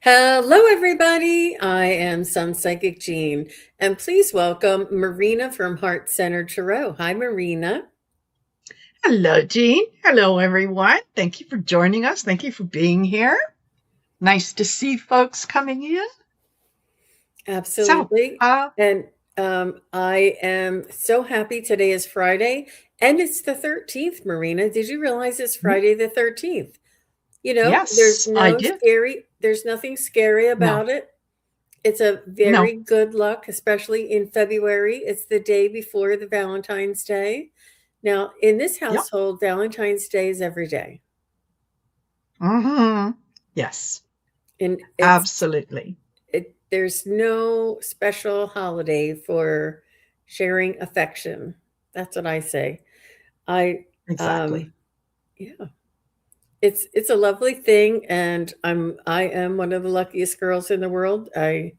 Hello, everybody. I am Sun Psychic Jean, and please welcome Marina from Heart Center Tarot. Hi, Marina. Hello, Jean. Hello, everyone. Thank you for joining us. Thank you for being here. Nice to see folks coming in. So, Absolutely. And I am so happy today is Friday, and it's the 13th, Marina. Did you realize it's Friday the 13th? yes, I did. There's nothing scary No, about it. It's a no. very good luck, especially in February. It's the day before the Valentine's Day. Now, in this Yep. household, Valentine's Day is every day. hmm Yes, And absolutely. there's no special holiday for sharing affection. That's what I say. I Exactly. um yeah, it's a lovely thing, and I am one of the luckiest girls in the world. I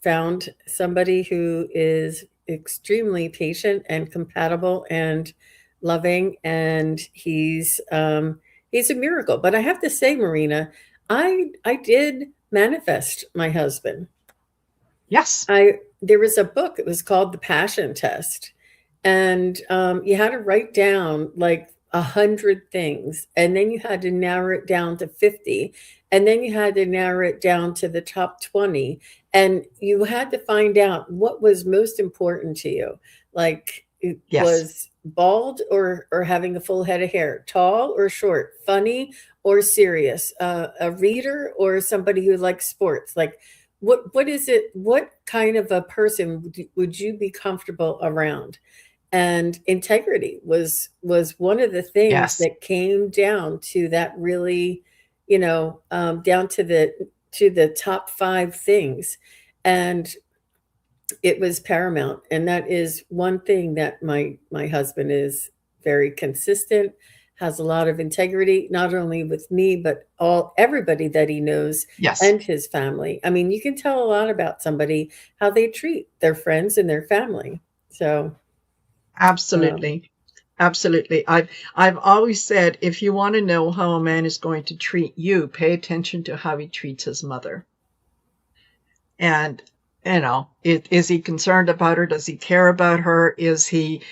found somebody who is extremely patient and compatible and loving, and he's a miracle. But I have to say, Marina, I did manifest my husband. Yes. I There was a book. It was called The Passion Test, and you had to write down like 100 things, and then you had to narrow it down to 50, and then you had to narrow it down to the top 20, and you had to find out what was most important to you. Like, it Yes. was bald or having a full head of hair, tall or short, funny or serious, a reader or somebody who likes sports. Like, what is it? What kind of a person would you be comfortable around? And integrity was one of the things Yes. that came down to that, really, down to the top five things. And it was paramount, and that is one thing that my husband is very consistent, has a lot of integrity, not only with me but all everybody that he knows, Yes. and his family. I mean, you can tell a lot about somebody, how they treat their friends and their family. So um, Absolutely. Absolutely. I've always said if you want to know how a man is going to treat you, pay attention to how he treats his mother. And is he concerned about her? Does he care about her? Is he,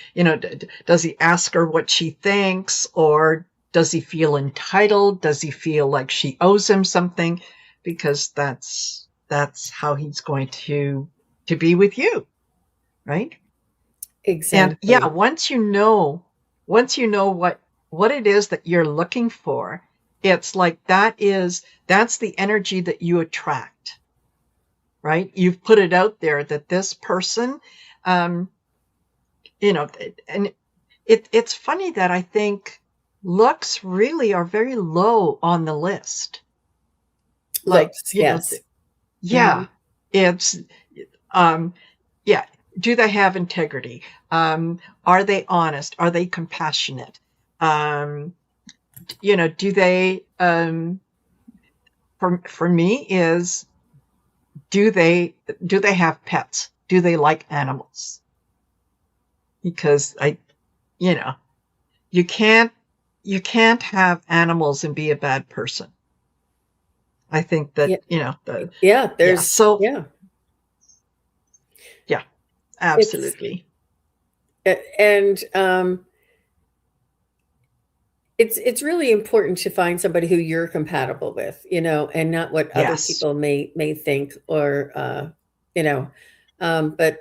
does he ask her what she thinks, or does he feel entitled? Does he feel like she owes him something? Because that's how he's going to be with you, right? And yeah, exactly. once you know what it is that you're looking for, it's like that's the energy that you attract, right? You've put it out there that this person, um, and it's funny that I think looks really are very low on the list. Like, Looks, yes. Hmm. yeah, it's, um, yeah. Do they have integrity? Are they honest? Are they compassionate? Um, do they, for me is, do they have pets? Do they like animals? Because you know, you can't you can't have animals and be a bad person. I think that, Yeah, the yeah, yeah. So yeah, yeah, it's absolutely. and it's really important to find somebody who you're compatible with, and not what other Yes. people may think, or you know but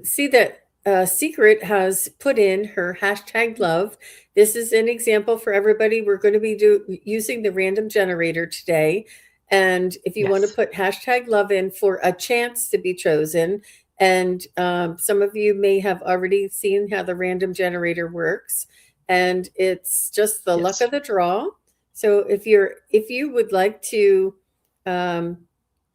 see that Secret has put in her hashtag love. This is an example for everybody. We're going to be using the random generator today, and if you want to Yes. put hashtag love in for a chance to be chosen, and some of you may have already seen how the random generator works, and it's just the luck Yes. of the draw. So if you would like to um,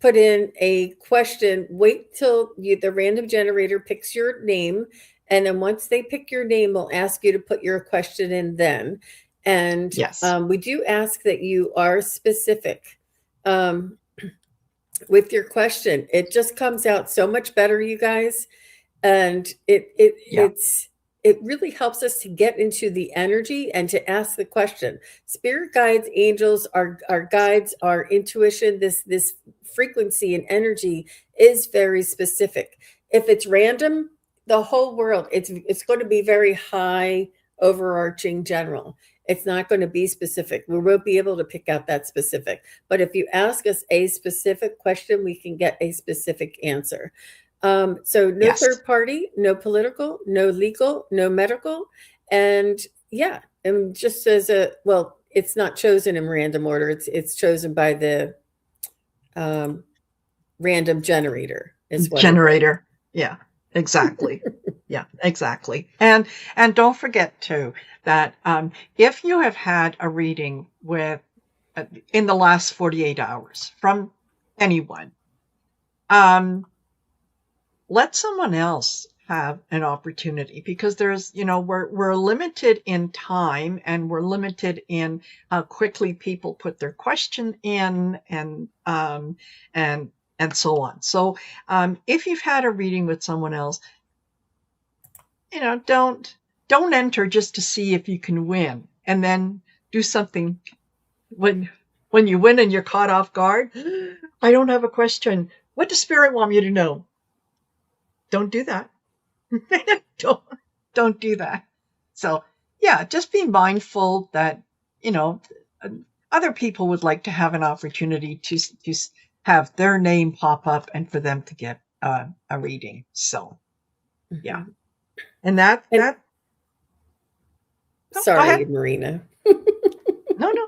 put in a question, wait till the random generator picks your name, and then once they pick your name, they'll ask you to put your question in then. And Yes. we do ask that you are specific um, with your question. It just comes out so much better, you guys, and Yeah. it really helps us to get into the energy and to ask the question. Spirit guides, angels, our guides, our intuition, this frequency and energy is very specific. If it's random, the whole world, it's going to be very high, overarching, general. It's not going to be specific. We won't be able to pick out that specific. But if you ask us a specific question, we can get a specific answer. So no Yes. third party, no political, no legal, no medical. And yeah, and just as a, well, it's not chosen in random order. It's chosen by the um, random generator is what it is. Generator. Yeah, exactly. Yeah, exactly. And don't forget too that if you have had a reading with in the last 48 hours from anyone, let someone else have an opportunity, because there's, we're limited in time, and we're limited in how quickly people put their question in, and so on. So if you've had a reading with someone else, don't enter just to see if you can win, and then do something when you win and you're caught off guard. I don't have a question. What does spirit want me to know? Don't do that. don't do that. So yeah, just be mindful that other people would like to have an opportunity to have their name pop up and for them to get a reading. So yeah, Mhm. and that And no, go ahead. sorry, Marina. No, no,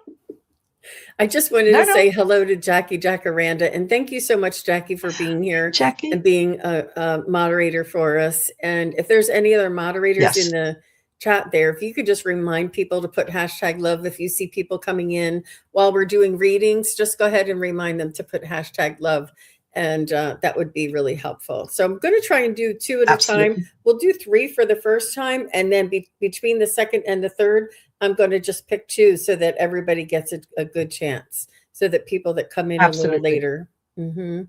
I just wanted no, to no, say hello to Jackie Jacaranda, and thank you so much, Jackie, for being here and Jackie. being a moderator for us. And if there's any other moderators in Yes, the chat there, if you could just remind people to put hashtag love. If you see people coming in while we're doing readings, just go ahead and remind them to put hashtag love. And that would be really helpful. So I'm going to try and do two at a time. absolutely, We'll do three for the first time. And then between the second and the third, I'm going to just pick two so that everybody gets a good chance, so that people that come in a little absolutely. later. Hmm.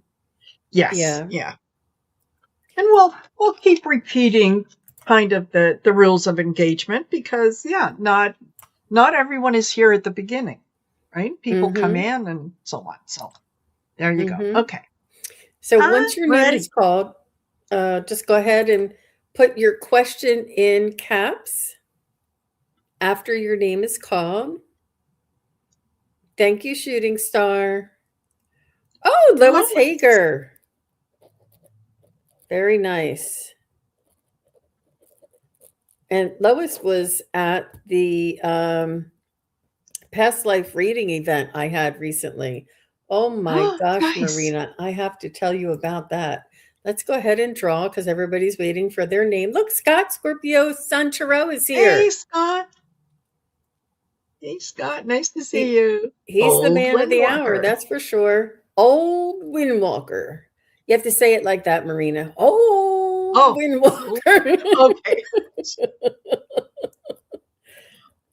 Yes, Yeah. yeah. And we'll keep repeating kind of the rules of engagement, because yeah, not everyone is here at the beginning, right? People come Hmm. in and so on. So there you go. Hmm. Okay. So I'm once your name is ready. called, just go ahead and put your question in caps after your name is called. Thank you, Shooting Star. Oh, Lois Lois. Hager. Very nice. And Lois was at the past life reading event I had recently. Oh my Oh, gosh, nice. Marina, I have to tell you about that. Let's go ahead and draw because everybody's waiting for their name. Look, Scott Scorpio Sun Tarot is Hey, here. Scott. Hey, Scott. Nice to see He, you. he's the Old man of the hour, Windwalker. that's for sure. Old Windwalker. You have to say it like that, Marina. Old Oh, Windwalker. okay.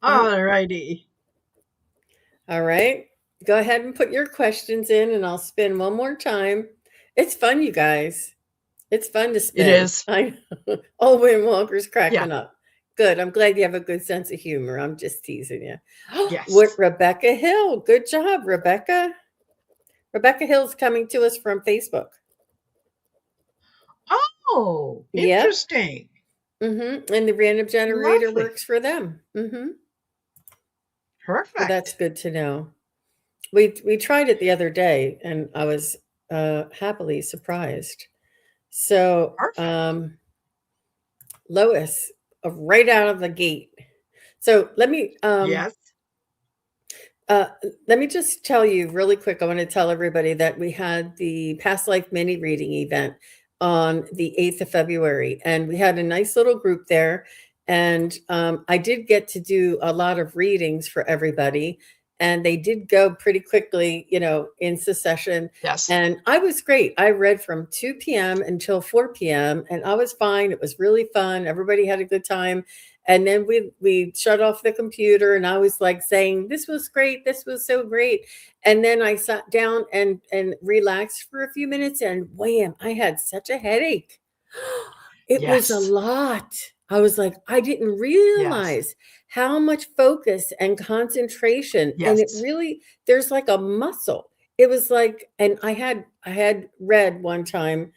All righty. All right. Go ahead and put your questions in, and I'll spin one more time. It's fun, you guys. It's fun to It spin. is. I Oh, Wayne Walker's Yeah. cracking up. Good. I'm glad you have a good sense of humor. I'm just teasing you. What Yes. Rebecca Hill? Good job, Rebecca. Rebecca Hill's coming to us from Facebook. Oh, Yep. interesting. And the random generator Lovely. works for them. So that's Perfect. good to know. We tried it the other day, and I was happily surprised. So, Perfect. Lois, right out of the gate. So Yes. uh, let me just tell you really quick. I want to tell everybody that we had the past life mini reading event on the 8th of February, and we had a nice little group there. And I did get to do a lot of readings for everybody, and they did go pretty quickly, in succession. Yes. And I was great. I read from 2 p.m. until 4 p.m., and I was fine. It was really fun. Everybody had a good time. And then we shut off the computer, and I was like saying, "This was great. This was so great." And then I sat down and relaxed for a few minutes, and wham, I had such a headache. It was a Yes. lot. I was like, I didn't Yes. realize how much focus and concentration, and it Yes. really, there's like a muscle. It was like, and I had read one time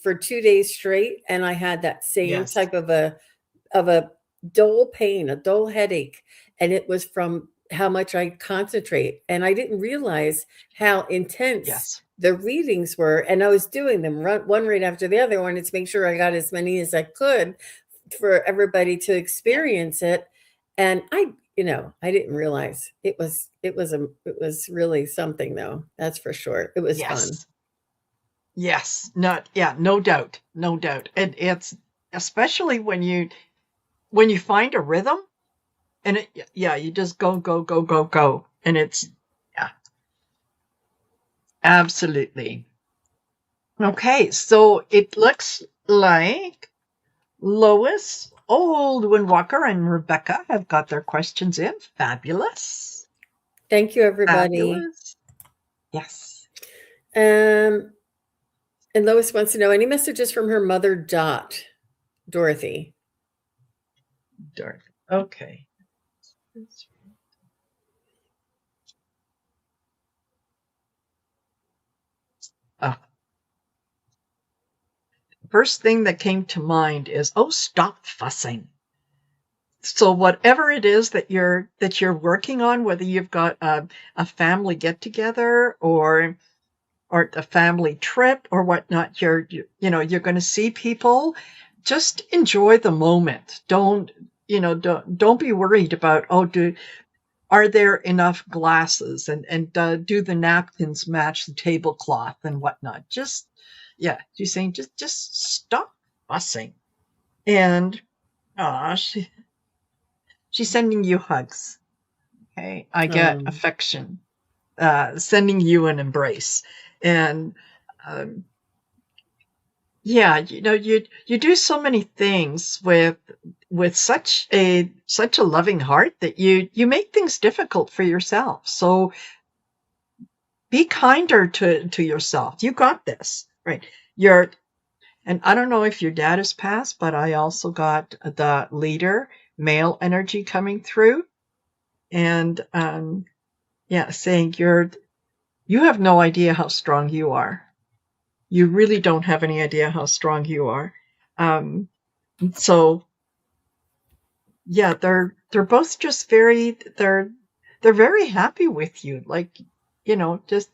for 2 days straight, and I had that same Yes. type of a dull pain, a dull headache, and it was from how much I concentrate. And I didn't realize how intense Yes. the readings were. And I was doing them one right after the other, wanted to make sure I got as many as I could for everybody to Yeah. experience it. And I didn't realize it was really something though. That's for sure. It was fun. Yes. Yes. Not, yeah, no doubt. No doubt. And it's especially when you find a rhythm and yeah, you just go, go, go, go, go. And it's, yeah, absolutely. Okay. So it looks like Lois, Oldwin Walker, and Rebecca have got their questions in. Fabulous. Thank you, everybody. Fabulous. Yes. Um, and Lois wants to know any messages from her mother, Dorothy. Dark. Okay. Uh, First thing that came to mind is, oh, stop fussing. So whatever it is that you're working on, whether you've got a family get together or a family trip or whatnot, you're going to see people. Just enjoy the moment. Don't be worried about, are there enough glasses and do the napkins match the tablecloth and whatnot. Just, yeah, you're saying just stop fussing. And she's sending you hugs. Okay, I get Um, affection, sending you an embrace. And um, yeah, you do so many things with such a loving heart that you make things difficult for yourself. So be kinder to yourself. You got this, right? And I don't know if your dad has passed, but I also got the leader male energy coming through, and yeah, saying you have no idea how strong you are. You really don't have any idea how strong you are. Um, so yeah, they're both just they're very happy with you. Like, just,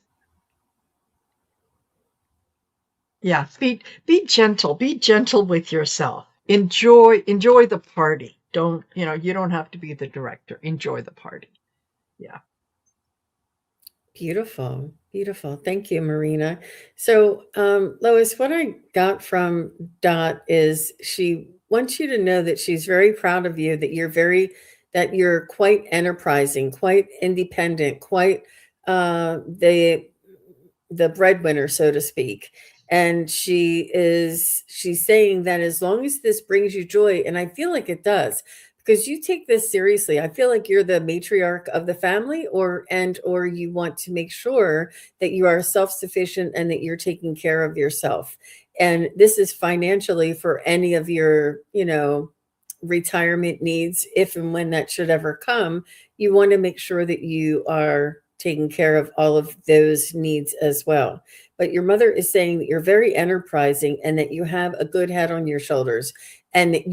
yeah, be gentle. Be gentle with yourself. Enjoy the party. You don't have to be the director. Enjoy the party. Yeah. Beautiful, beautiful. Thank you, Marina. So, Lois, what I got from Dot is she wants you to know that she's very proud of you, that you're quite enterprising, quite independent, quite the breadwinner, so to speak. And she's saying that as long as this brings you joy, and I feel like it does, because you take this seriously. I feel like you're the matriarch of the family, or you want to make sure that you are self-sufficient and that you're taking care of yourself. And this is financially for any of your, retirement needs, if and when that should ever come. You want to make sure that you are taking care of all of those needs as well. But your mother is saying that you're very enterprising and that you have a good head on your shoulders, and that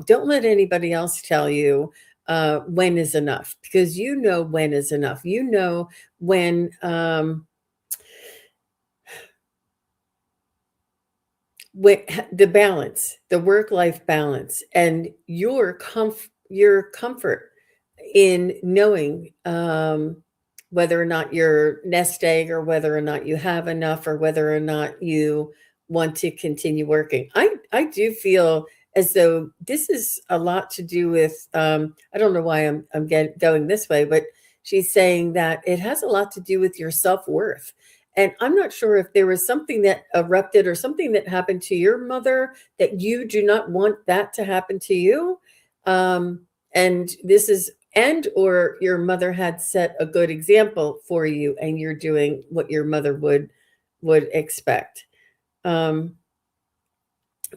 don't let anybody else tell you when is enough, because you know when is enough. You know when the balance, the work life balance, and your comfort in knowing whether or not you're nest egg, or whether or not you have enough, or whether or not you want to continue working. I do feel as though this is a lot to do with I don't know why I'm going this way, but she's saying that it has a lot to do with your self-worth. And I'm not sure if there was something that erupted or something that happened to your mother that you do not want that to happen to you. And this is and or your mother had set a good example for you, and you're doing what your mother would expect. um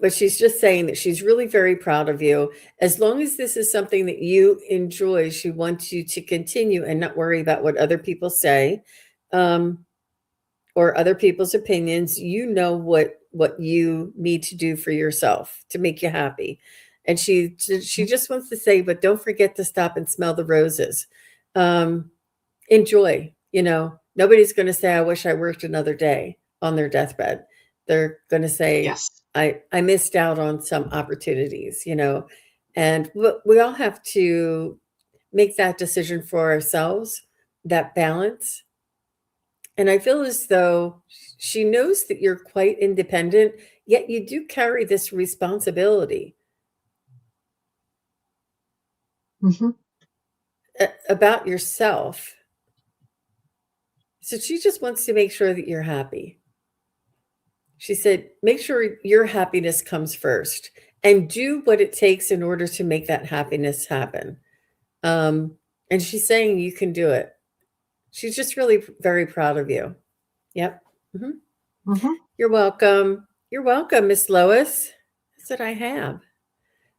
but she's just saying that she's really very proud of you. As long as this is something that you enjoy, she wants you to continue and not worry about what other people say, um, or other people's opinions. You know what you need to do for yourself to make you happy. And she just wants to say, but don't forget to stop and smell the roses. Um, enjoy. Nobody's going to say, I wish I worked another day on their deathbed. They're going to say, Yes. I missed out on some opportunities. And we all have to make that decision for ourselves, that balance. And I feel as though she knows that you're quite independent, yet you do carry this responsibility Hmm. about yourself. So she just wants to make sure that you're happy. She said, make sure your happiness comes first and do what it takes in order to make that happiness happen. Um, and she's saying you can do it. She's just really very proud of you. Yep. Hmm. Hmm. You're welcome. You're welcome, Miss Lois. That's what I have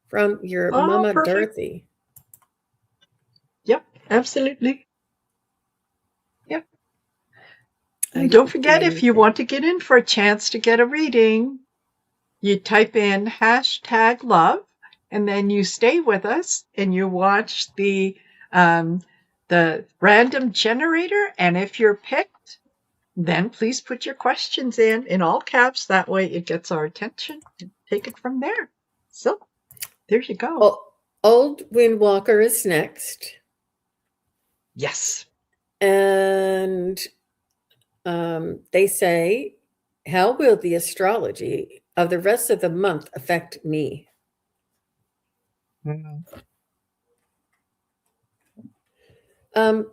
from your Oh, Mama perfect. Dorothy. Yep, absolutely. Yep. I And don't forget, if you appreciate. want to get in for a chance to get a reading, you type in #love, and then you stay with us and you watch um, the random generator. And if you're picked, then please put your questions in all caps. That way it gets our attention and take it from there. So there you go. Oh, Old Windwalker is next. Yes. And they say, how will the astrology of the rest of the month affect me? Mm. Um,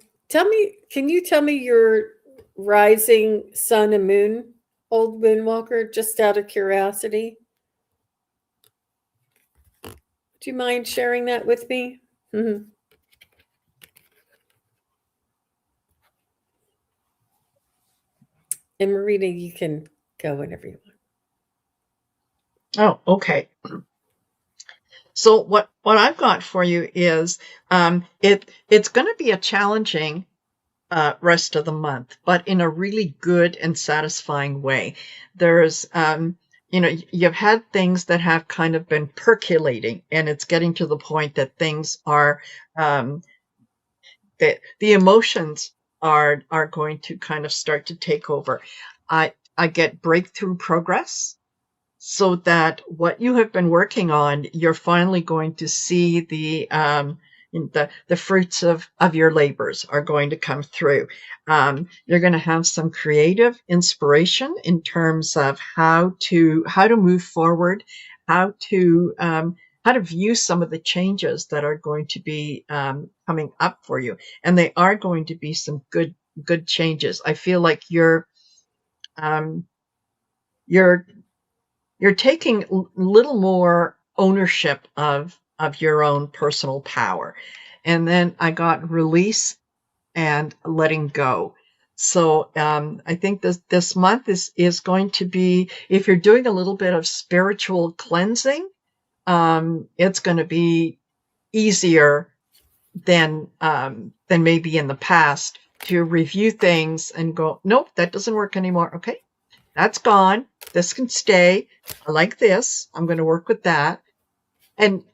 can you tell me your rising sun and moon, Old Windwalker, just out of curiosity? Do you mind sharing that with me? Mhm. And Marina, you can go whenever you want. Oh, okay. So what I've got for you is it's going to be a challenging rest of the month, but in a really good and satisfying way. There's you've had things that have kind of been percolating, and it's getting to the point that things are um, that the emotions are going to kind of start to take over. I get breakthrough progress, so that what you have been working on, you're finally going to see the fruits of your labors are going to come through. You're going to have some creative inspiration in terms of how to move forward, how to view some of the changes that are going to be coming up for you, and they are going to be some good changes. I feel like um, you're you're taking a little more ownership of your own personal power. And then I got release and letting go. So I think this month is going to be, if you're doing a little bit of spiritual cleansing, it's going to be easier than maybe in the past to review things and go, nope, that doesn't work anymore. Okay, that's gone. This can stay. I like this. I'm going to work with that. And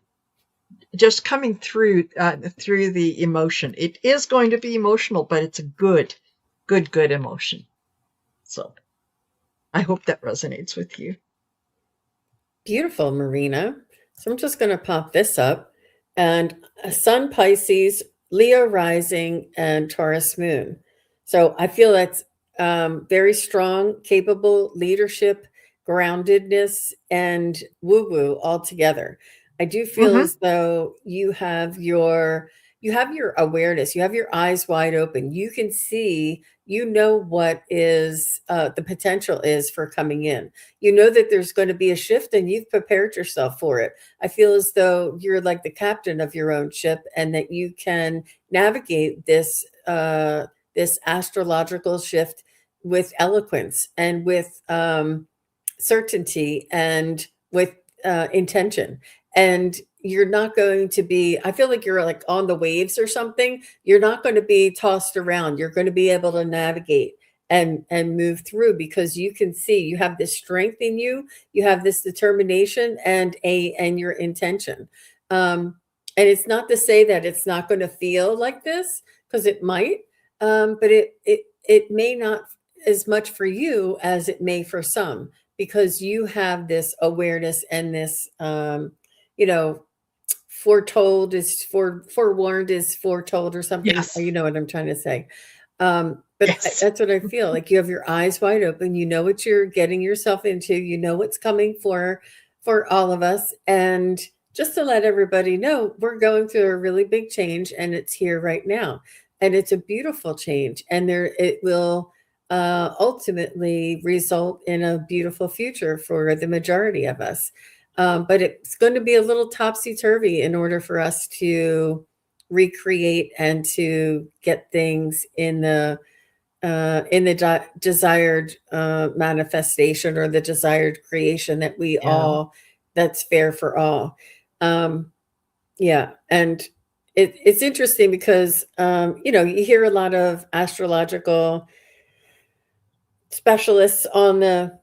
just coming through the emotion. It is going to be emotional, but it's a good emotion. So I hope that resonates with you. Beautiful, Marina. So I'm just going to pop this up. And Sun Pisces, Leo rising, and Taurus moon. So I feel that's very strong, capable leadership, groundedness, and woo woo all together. I do feel Mm-hmm. as though you have your awareness, you have your eyes wide open. You can see, what is the potential is for coming in. You know that there's going to be a shift and you've prepared yourself for it. I feel as though you're like the captain of your own ship and that you can navigate this astrological shift with eloquence and with certainty and with intention. And you're not going to be, I feel like you're like on the waves or something. You're not going to be tossed around. You're going to be able to navigate and move through, because you can see you have this strength in you, you have this determination and your intention. And it's not to say that it's not going to feel like this, because it might, but it may not as much for you as it may for some, because you have this awareness and this, you know, foretold is forewarned is foretold or something. Yes. You know what I'm trying to say. Yes. That's what I feel like. You have your eyes wide open. You know what you're getting yourself into. You know what's coming for all of us. And just to let everybody know, we're going through a really big change, and it's here right now. And it's a beautiful change. And it will ultimately result in a beautiful future for the majority of us. But it's going to be a little topsy turvy in order for us to recreate and to get things in the desired manifestation, or the desired creation that we Yeah. all, that's fair for all. Um, yeah, and it's interesting because you hear a lot of astrological specialists on the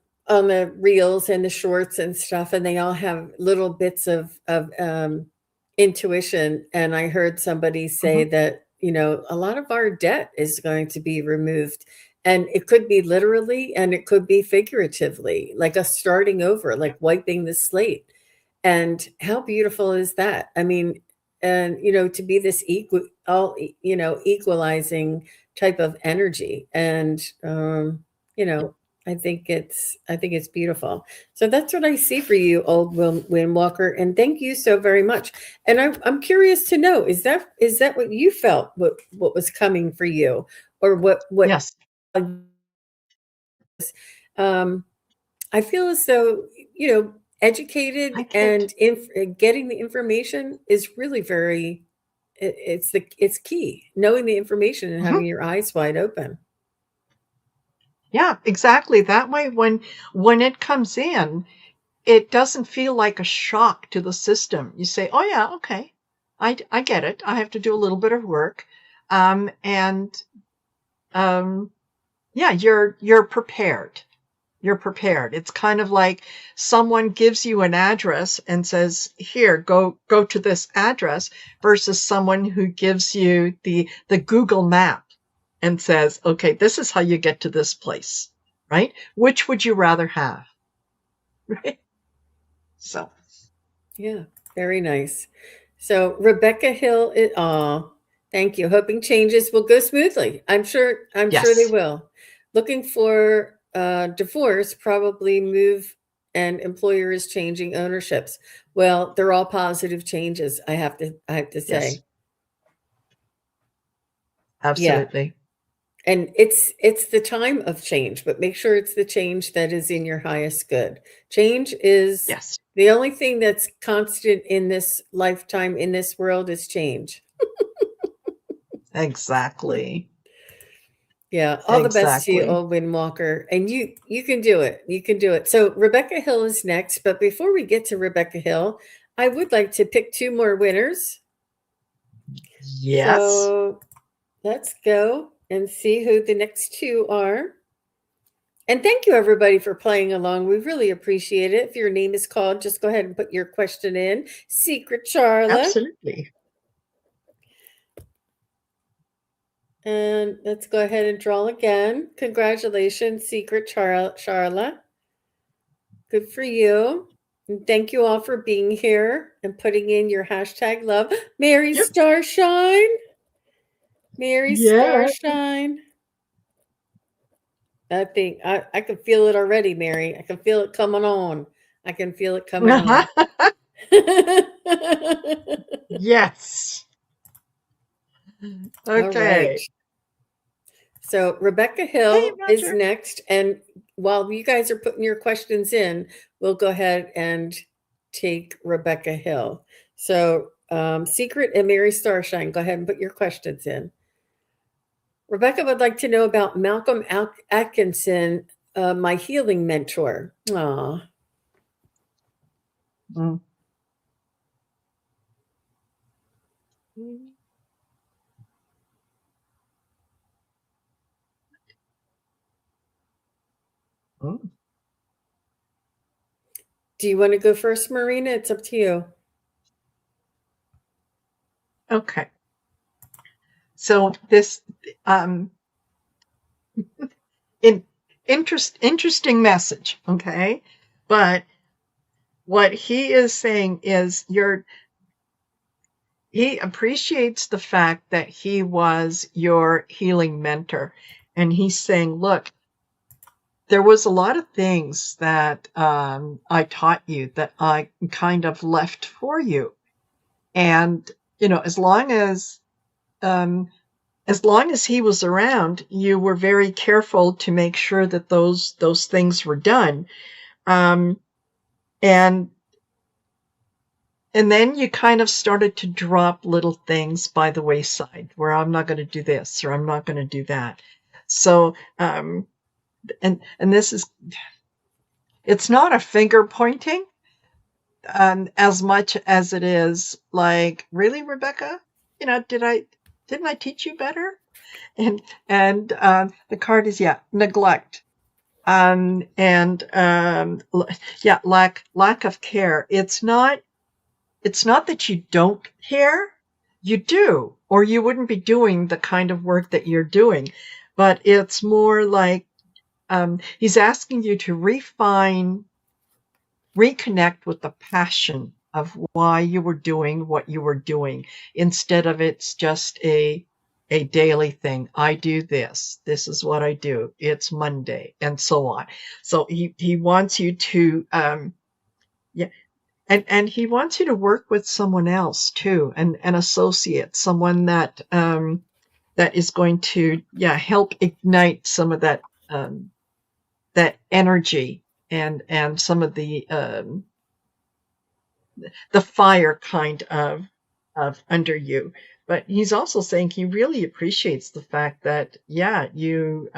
reels and the shorts and stuff, and they all have little bits of intuition. And I heard somebody say Mhm. that a lot of our debt is going to be removed, and it could be literally and it could be figuratively, like a starting over, Yeah. like wiping the slate. And how beautiful is that? I mean, and to be this equalizing type of energy. And you Yeah. know, I think it's beautiful. So that's what I see for you, old Wind Walker. And thank you so very much. And I'm curious to know, is that what you felt, what was coming for you, or what Yes. um I feel as though, you know, educated I get. and getting the information is really very, it's key. Knowing the information and Mhm. having your eyes wide open. Yeah, exactly. That way, when it comes in, it doesn't feel like a shock to the system. You say, "Oh yeah, okay, I get it. I have to do a little bit of work," and um, yeah, you're prepared. You're prepared. It's kind of like someone gives you an address and says, "Here, go to this address," versus someone who gives you the Google map and says, "Okay, this is how you get to this place." Right? Which would you rather have? Right? So, Yeah, very nice. So Rebecca Hill, thank you. Hoping changes will go smoothly. I'm sure they yes, will. Looking for divorce, probably move, and employer is changing ownerships. Well, they're all positive changes, I have to yes, say. Yeah. absolutely. And it's the time of change, but make sure it's the change that is in your highest good. Change is Yes, the only thing that's constant in this lifetime, in this world, is change. exactly. Yeah, all the best to you, Exactly. old Windwalker. And you can do it. You can do it. So Rebecca Hill is next, but before we get to Rebecca Hill, I would like to pick two more winners. Yes. So let's go and see who the next two are. And thank you, everybody, for playing along. We really appreciate it. If your name is called, just go ahead and put your question in. Secret Charla. Absolutely. And let's go ahead and draw again. Congratulations, Secret Charla. Good for you. And thank you all for being here and putting in your hashtag love. Mary Yep. Starshine. Mary Yeah. Starshine. I can feel it already, Mary. I can feel it coming on. I can feel it coming on. Yes. All right. Okay. So Rebecca Hey, Hill is Roger. next. And while you guys are putting your questions in, we'll go ahead and take Rebecca Hill. So Secret and Mary Starshine, go ahead and put your questions in. Rebecca would like to know about Malcolm Atkinson, my healing mentor. Aw, Mm. Mm. Do you want to go first, Marina? It's up to you. Okay. So this um in interesting message, okay? But what he is saying is he appreciates the fact that he was your healing mentor. And he's saying, look, there was a lot of things that I taught you that I kind of left for you. And, um, as long as he was around, you were very careful to make sure that those things were done. Um, and And then you kind of started to drop little things by the wayside where I'm not going to do this or I'm not going to do that. So, and this is, it's not a finger pointing, as much as it is like, really, Rebecca, didn't I teach you better? And the card is, yeah, neglect. Yeah, lack of care. It's not that you don't care, you do, or you wouldn't be doing the kind of work that you're doing. But it's more like he's asking you to reconnect with the passion of why you were doing what you were doing, instead of it's just a daily thing. I do this. This is what I do. It's Monday, and so on. So he wants you to yeah, and he wants you to work with someone else too, an associate, someone that is going to, help ignite some of that energy and some of the fire kind of under you. But he's also saying he really appreciates the fact that, you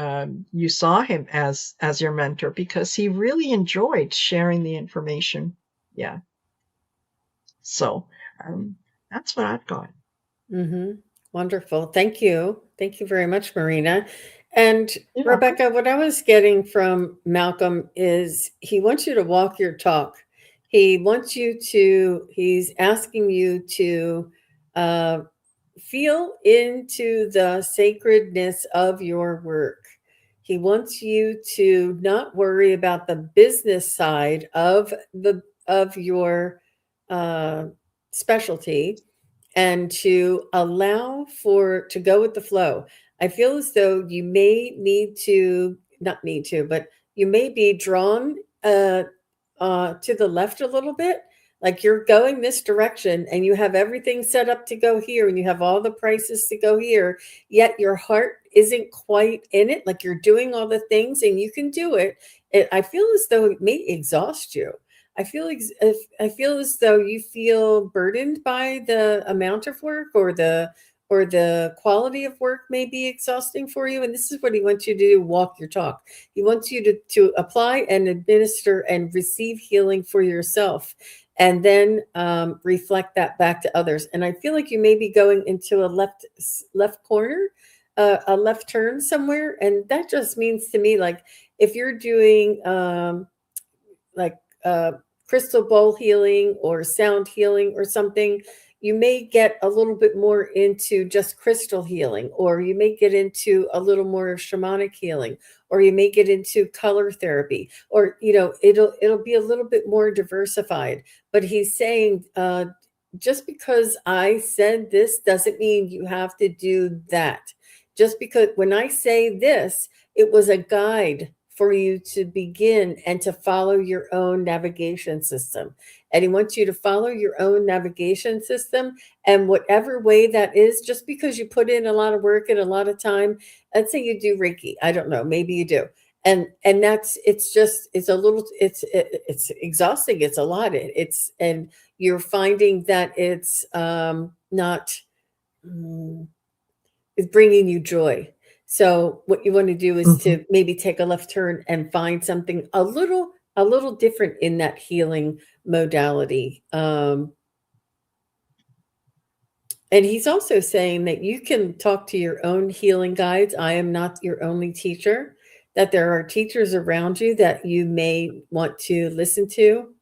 saw him as your mentor, because he really enjoyed sharing the information. Yeah. So that's what I've got. Mm-hmm. Wonderful. Thank you. Thank you very much, Marina. And You're welcome. Rebecca, what I was getting from Malcolm is he wants you to walk your talk. He's asking you to uh, feel into the sacredness of your work. He wants you to not worry about the business side of your uh, specialty, and to allow for to go with the flow. I feel as though you may need to, not need to, but you may be drawn to the left a little bit. Like you're going this direction and you have everything set up to go here and you have all the prices to go here, yet your heart isn't quite in it. Like you're doing all the things and you can do it. I feel as though it may exhaust you. I feel as though you feel burdened by the amount of work, or the quality of work may be exhausting for you. And this is what he wants you to do: walk your talk. He wants you to apply and administer and receive healing for yourself, and then reflect that back to others. And I feel like you may be going into a left corner, a left turn somewhere, and that just means to me, like if you're doing like uh, crystal bowl healing or sound healing or something, you may get a little bit more into just crystal healing, or you may get into a little more shamanic healing, or you may get into color therapy, or it'll be a little bit more diversified. But he's saying, just because I said this doesn't mean you have to do that. Just because when I say this, it was a guide for you to begin and to follow your own navigation system. And he wants you to follow your own navigation system. And whatever way that is, just because you put in a lot of work and a lot of time, let's say you do Reiki. I don't know, maybe you do. And that's, it's a little, it's exhausting. It's a lot. And you're finding that it's not, mm, is bringing you joy. So what you want to do is Hmm. to maybe take a left turn and find something a little different in that healing modality. And he's also saying that you can talk to your own healing guides. I am not your only teacher, that there are teachers around you that you may want to listen to.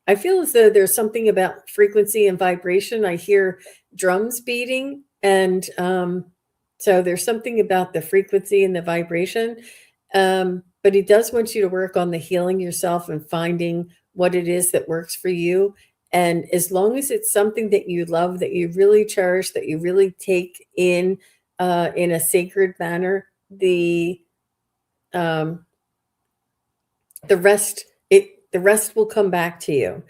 I feel as though there's something about frequency and vibration. I hear drums beating, and so there's something about the frequency and the vibration. But he does want you to work on the healing yourself and finding what it is that works for you. And as long as it's something that you love, that you really cherish, that you really take in a sacred manner, um, the rest will come back to you.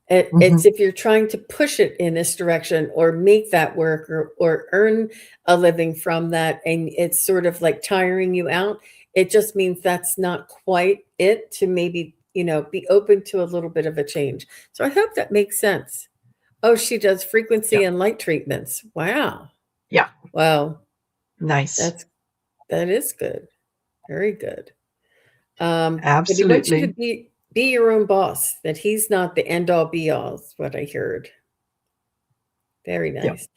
It's Mhm. if you're trying to push it in this direction or make that work or earn a living from that, and it's sort of like tiring you out, it just means that's not quite it, to maybe, be open to a little bit of a change. So I hope that makes sense. Oh, she does frequency Yeah. and light treatments. Wow. Yeah. Wow. Nice. That is good. Very good. But he wants you to Absolutely. be your own boss, that he's not the end all be all, is what I heard. Very Yeah. nice.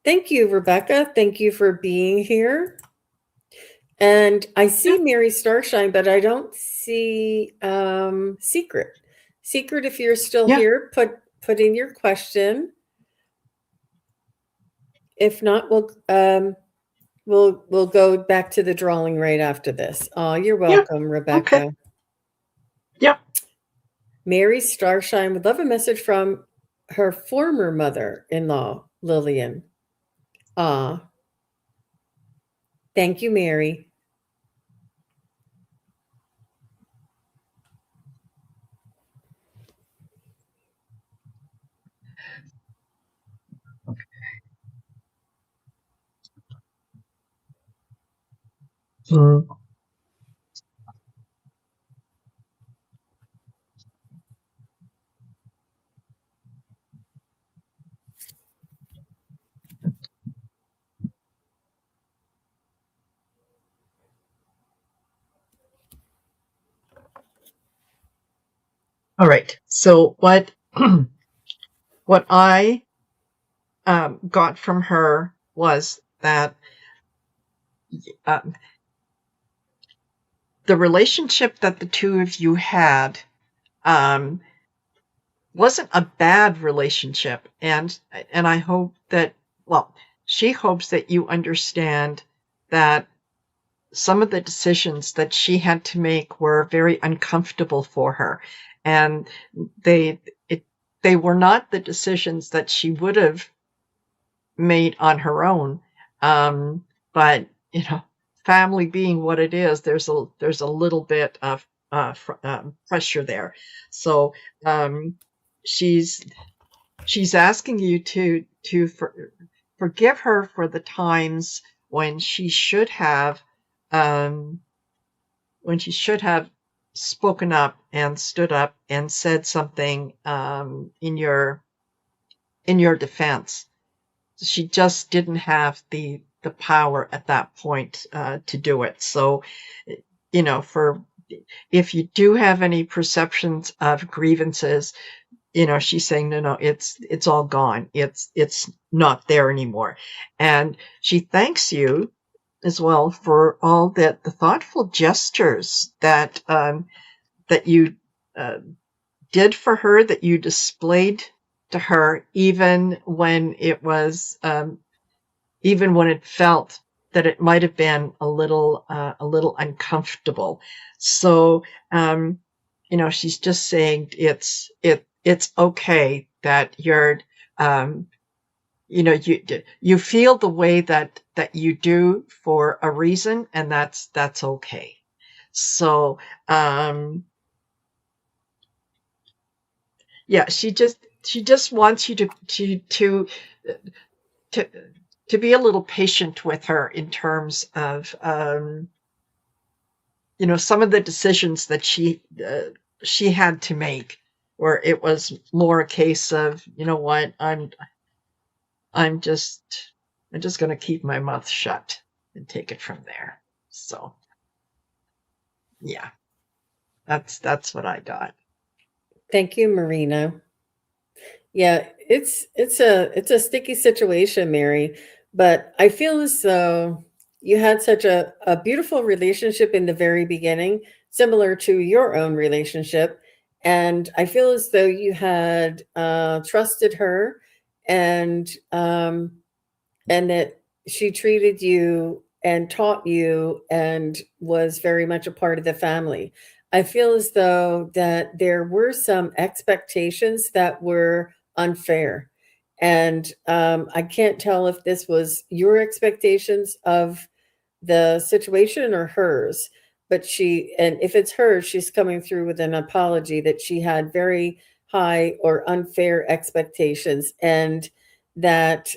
Thank you, Rebecca. Thank you for being here. And I Yeah. see Mary Starshine, but I don't see Secret. Secret, if you're still Yeah. here, put in your question. If not, we'll go back to the drawing right after this. Oh, you're Yeah. welcome, Okay. Rebecca. Yeah. Mary Starshine would love a message from her former mother-in-law, Lillian. Ah, thank you, Mary. Mm. All right. So what I got from her was that um, the relationship that the two of you had um, wasn't a bad relationship, and I hope that, well, she hopes that you understand that some of the decisions that she had to make were very uncomfortable for her, and they it, they were not the decisions that she would have made on her own. But family being what it is, there's a little bit of pressure there. So um, she's she's asking you to forgive her for the times when she should have um, spoken up and stood up and said something in your defense. She just didn't have the power at that point to do it. So, for if you do have any perceptions of grievances, she's saying, no, it's all gone. It's not there anymore. And she thanks you as well for all the thoughtful gestures that you uh, did for her, that you displayed to her, even when it felt that it might have been a little uncomfortable. So, she's just saying it's okay that um, you feel the way that you do for a reason, and that's okay. So, yeah, she just wants you to to be a little patient with her in terms of some of the decisions that she had to make, where it was more a case of, what, I'm just going to keep my mouth shut and take it from there. So yeah, that's what I got. Thank you, Marina. Yeah, it's a sticky situation, Mary, but I feel as though you had such a beautiful relationship in the very beginning, similar to your own relationship. And I feel as though you had trusted her and and that she treated you and taught you and was very much a part of the family. I feel as though that there were some expectations that were unfair. And I can't tell if this was your expectations of the situation or hers. But and if it's hers, she's coming through with an apology that she had very high or unfair expectations and that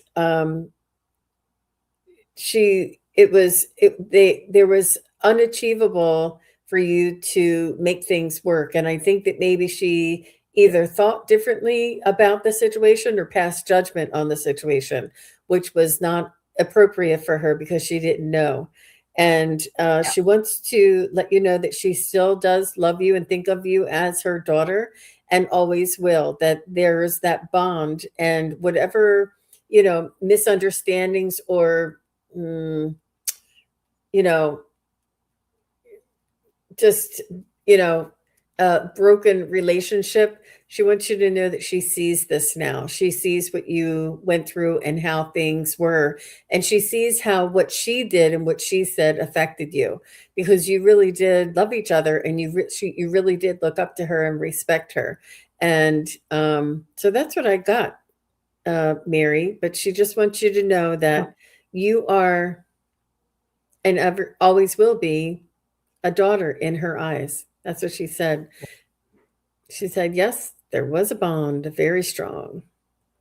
there was unachievable for you to make things work. And I think that maybe she either thought differently about the situation or passed judgment on the situation, which was not appropriate for her because she didn't know. And Yeah. she wants to let you know that she still does love you and think of you as her daughter and always will, that there's that bond. And whatever misunderstandings or mm, you know, just, you know, a broken relationship. She wants you to know that she sees this now. She sees what you went through and how things were. And she sees how what she did and what she said affected you because you really did love each other and you really did look up to her and respect her. And so that's what I got, Mary. But she just wants you to know Oh, that you are and ever always will be a daughter in her eyes. That's what she said. She said, yes, there was a bond, very strong.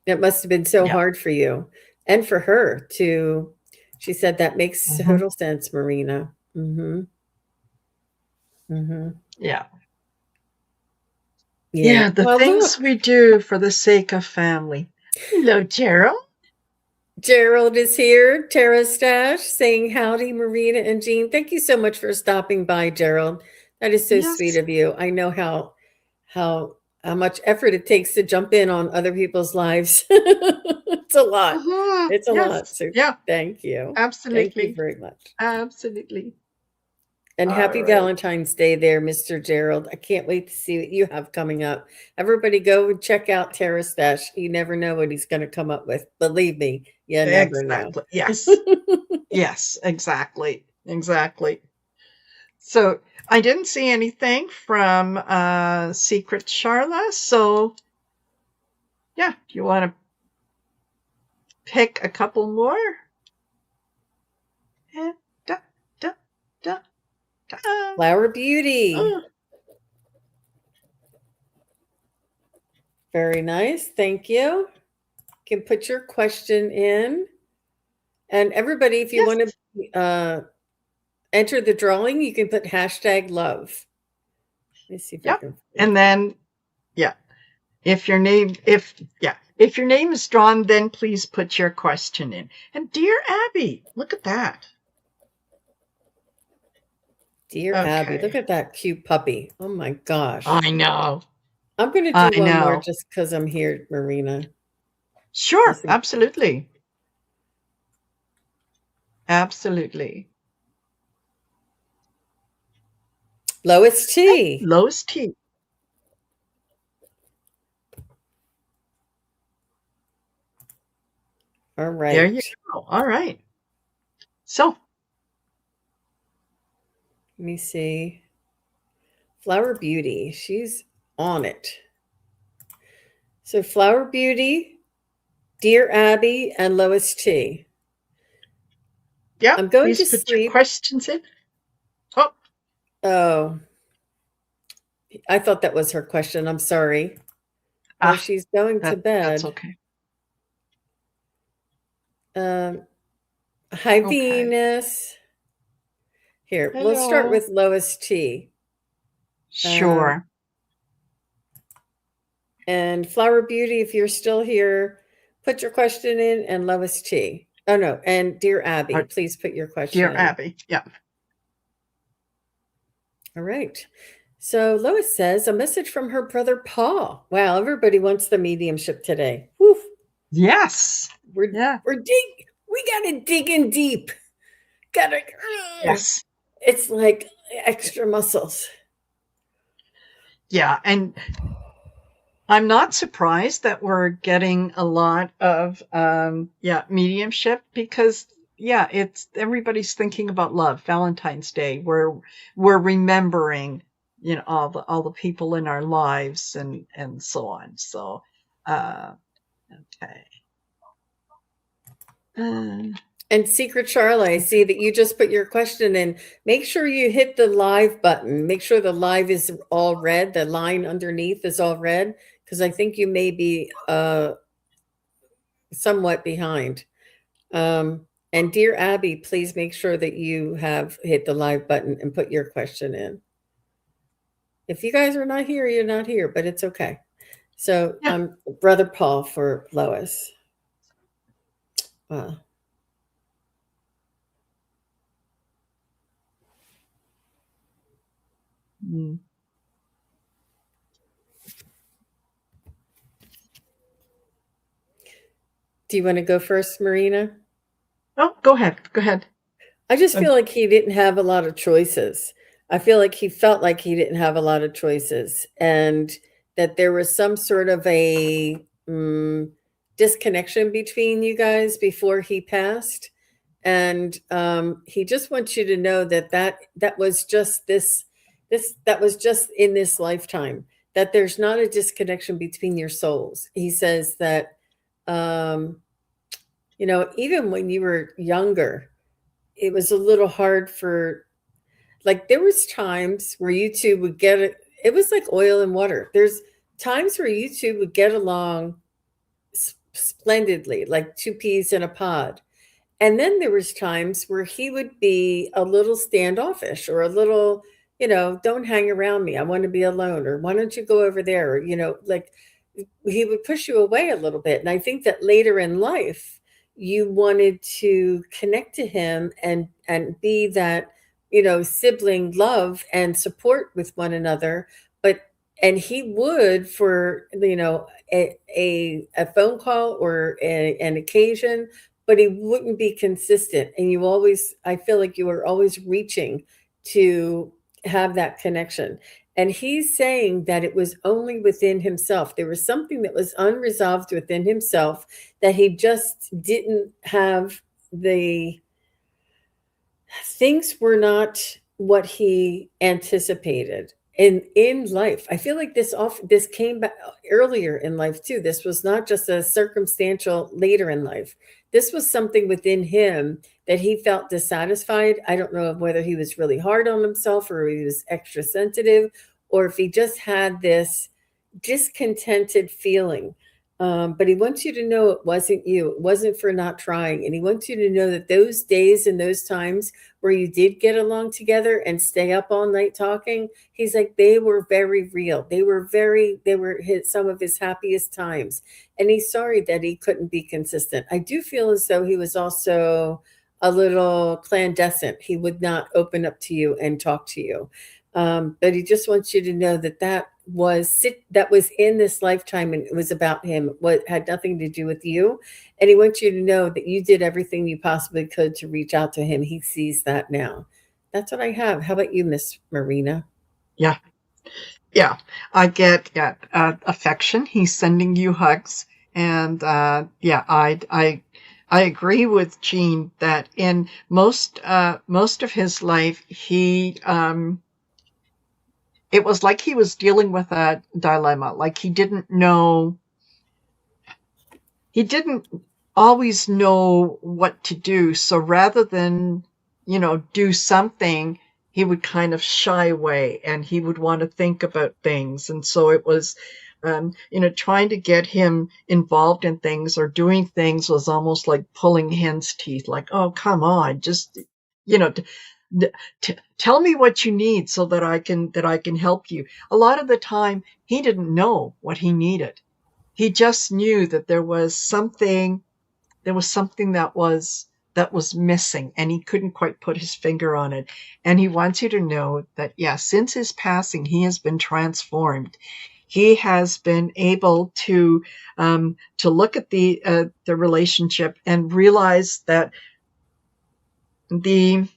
It must have been so yeah. hard for you and for her to, she said, that makes Hmm. total sense, Marina. Mm-hmm. Mm-hmm. Yeah. Yeah. Yeah. The Well, things look, we do for the sake of family. Hello, Gerald. Gerald is here. Tara Stash saying howdy, Marina and Jean. Thank you so much for stopping by, Gerald. That is so sweet Yes. of you. I know how how much effort it takes to jump in on other people's lives. It's a lot. Hmm. It's a lot. Yes. So Yeah. thank you. Thank you Absolutely. very much. Absolutely. And All happy right. Valentine's Day there, Mr. Gerald. I can't wait to see what you have coming up. Everybody go and check out Tara Stash. You never know what he's going to come up with. Believe me, you never know. Exactly. Yes. Yes. Exactly. Exactly. So I didn't see anything from Secret Charla. So yeah, do you want to pick a couple more? Eh, da, da, da, da. Flower Beauty. Oh, Very nice. Thank you. Can put your question in. And everybody, if you yes. want to enter the drawing, you can put hashtag love. Let me see if I Yep. can find And that. then yeah, if your name is drawn, then please put your question in. And dear Abby, look at that. Dear Abby, look Okay. at that cute puppy. Oh my gosh. I know. I'm going to do I one more know. just because I'm here, Marina. Sure. Just in- Absolutely. Absolutely. Lois Hi, T. Lois T. All There you right. go. All right. So, Let me see. Flower Beauty. She's on it. So Flower Beauty, Dear Abby, and Lois T. yeah, I'm going please to put your sleep. questions in. Oh, Oh, I thought that was her question. I'm sorry. Well, ah, she's going to that's bed. okay. Um, Hi, Okay. Venus. Here, let's start Hello. with Lois T. Um, Sure. and Flower Beauty, if you're still here, put your question in, and Lois T. Oh, no, and Dear Abby, please put your question Dear in. Abby. Yeah. All right. So Lois says a message from her brother Paul. Wow, everybody wants the mediumship today. Woof. Yes. We're Yeah. we're we gotta dig in deep. Gotta Yes. it's like extra muscles. Yeah. And I'm not surprised that we're getting a lot of mediumship because it's everybody's thinking about love. Valentine's Day, we're remembering, all the people in our lives and so on. So uh okay. Uh, And Secret Charlie, I see that you just put your question in. Make sure you hit the live button. Make sure the live is all red. The line underneath is all red because I think you may be somewhat behind. And dear Abby, please make sure that you have hit the live button and put your question in. If you guys are not here, you're not here, but it's okay. So, yeah. Brother Paul for Lois. Wow. Mm. Do you want to go first, Marina? Oh, go ahead. Go ahead. I just Uh, feel like he didn't have a lot of choices. I feel like he felt like he didn't have a lot of choices and that there was some sort of a disconnection between you guys before he passed. And he just wants you to know that that was just that was just in this lifetime, that there's not a disconnection between your souls. He says that, um, even when you were younger, it was a little hard for, like, there was times where you two would get it. It was like oil and water. There's times where you two would get along splendidly, like two peas in a pod. And then there was times where he would be a little standoffish or a little, don't hang around me. I want to be alone. Or why don't you go over there? Or, like he would push you away a little bit. And I think that later in life, you wanted to connect to him and be that, sibling love and support with one another. But and he would, for a phone call or an occasion, but he wouldn't be consistent. And I feel like you were always reaching to have that connection. And he's saying that it was only within himself. There was something that was unresolved within himself, that he just didn't have the things were not what he anticipated in life. I feel like this came back earlier in life too. This was not just a circumstantial later in life. This was something within him that he felt dissatisfied. I don't know whether he was really hard on himself or he was extra sensitive, or if he just had this discontented feeling. But he wants you to know it wasn't you. It wasn't for not trying. And he wants you to know that those days and those times where you did get along together and stay up all night talking, he's like, they were very real. They were some of his happiest times. And he's sorry that he couldn't be consistent. I do feel as though he was also a little clandestine. He would not open up to you and talk to you. But he just wants you to know that that was in this lifetime, and it was about him. What had nothing to do with you. And he wants you to know that you did everything you possibly could to reach out to him. He sees that now. That's what I have. How about you, Miss Marina? yeah. Yeah. I get affection. He's sending you hugs. And I agree with Gene that in most of his life, it was like he was dealing with a dilemma. Like he didn't always know what to do. So rather than, do something, he would kind of shy away and he would want to think about things. And so it was, trying to get him involved in things or doing things was almost like pulling hen's teeth. Like, oh, come on, just, you know, tell me what you need so that I can help you. A lot of the time, he didn't know what he needed. He just knew that there was something that was missing, and he couldn't quite put his finger on it. And he wants you to know that, yeah, since his passing, he has been transformed. He has been able to look at the relationship and realize that the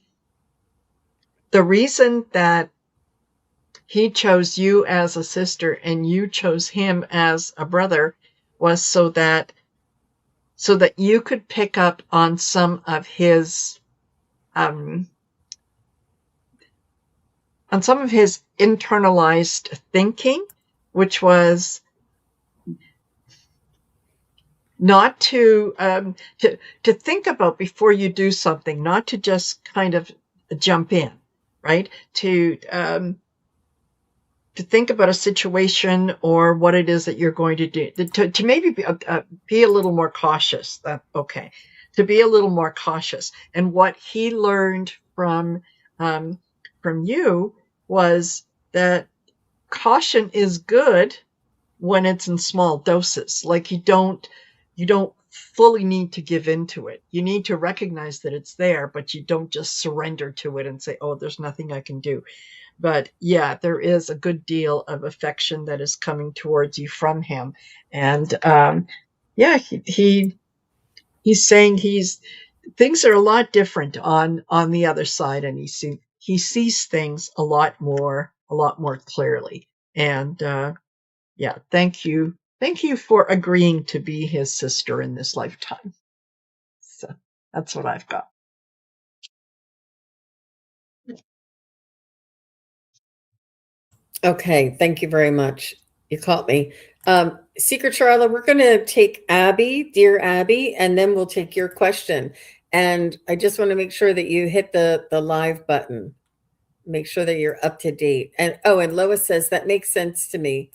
reason that he chose you as a sister and you chose him as a brother was so that you could pick up on some of his internalized thinking, which was not to think about before you do something, not to just kind of jump in, right? To think about a situation or what it is that you're going to do, to maybe be a little more cautious. To be a little more cautious. And what he learned from you was that caution is good when it's in small doses. Like you don't fully need to give into it. You need to recognize that it's there, but you don't just surrender to it and say, oh, there's nothing I can do. But yeah, there is a good deal of affection that is coming towards you from him. And yeah, he's saying things are a lot different on the other side, and he sees things a lot more clearly. And yeah, thank you for agreeing to be his sister in this lifetime. So that's what I've got. Okay, thank you very much. You caught me. Secret Charlotte, we're going to take Abby, dear Abby, and then we'll take your question. And I just want to make sure that you hit the live button. Make sure that you're up to date. And and Lois says that makes sense to me,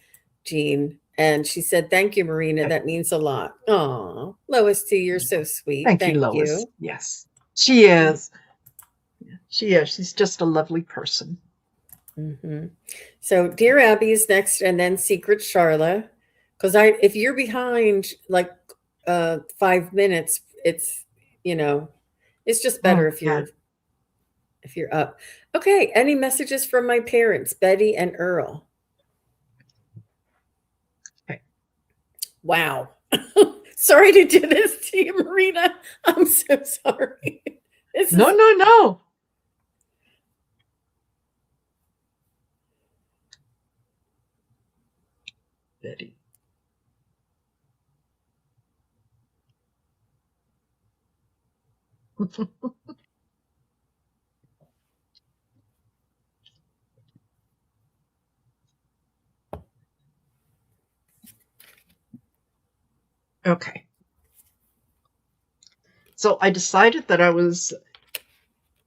Jean. And she said, "Thank you, Marina. That means a lot." Oh, Lois, too, you're so sweet. Thank you, Thank Lois. you. Yes, she is. She's just a lovely person. Mm-hmm. So, dear Abby is next, and then Secret Charla. Because if you're behind like 5 minutes, it's it's just better if Yeah. you're up. Okay. Any messages from my parents, Betty and Earl? Okay. Wow. Sorry to do this to you, Marina. I'm so sorry. No. Betty. Okay. So I decided that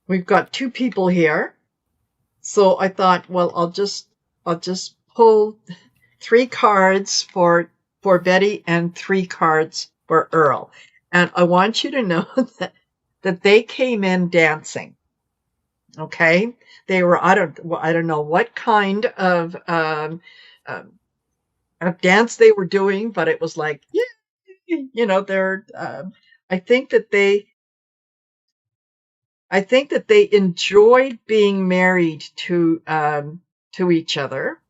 we've got two people here. So I thought, well, I'll just pull 3 cards for Betty and 3 cards for Earl. And I want you to know that they came in dancing. Okay? They were, I don't know what kind of dance they were doing, but it was like, yeah, they're I think that they enjoyed being married to each other.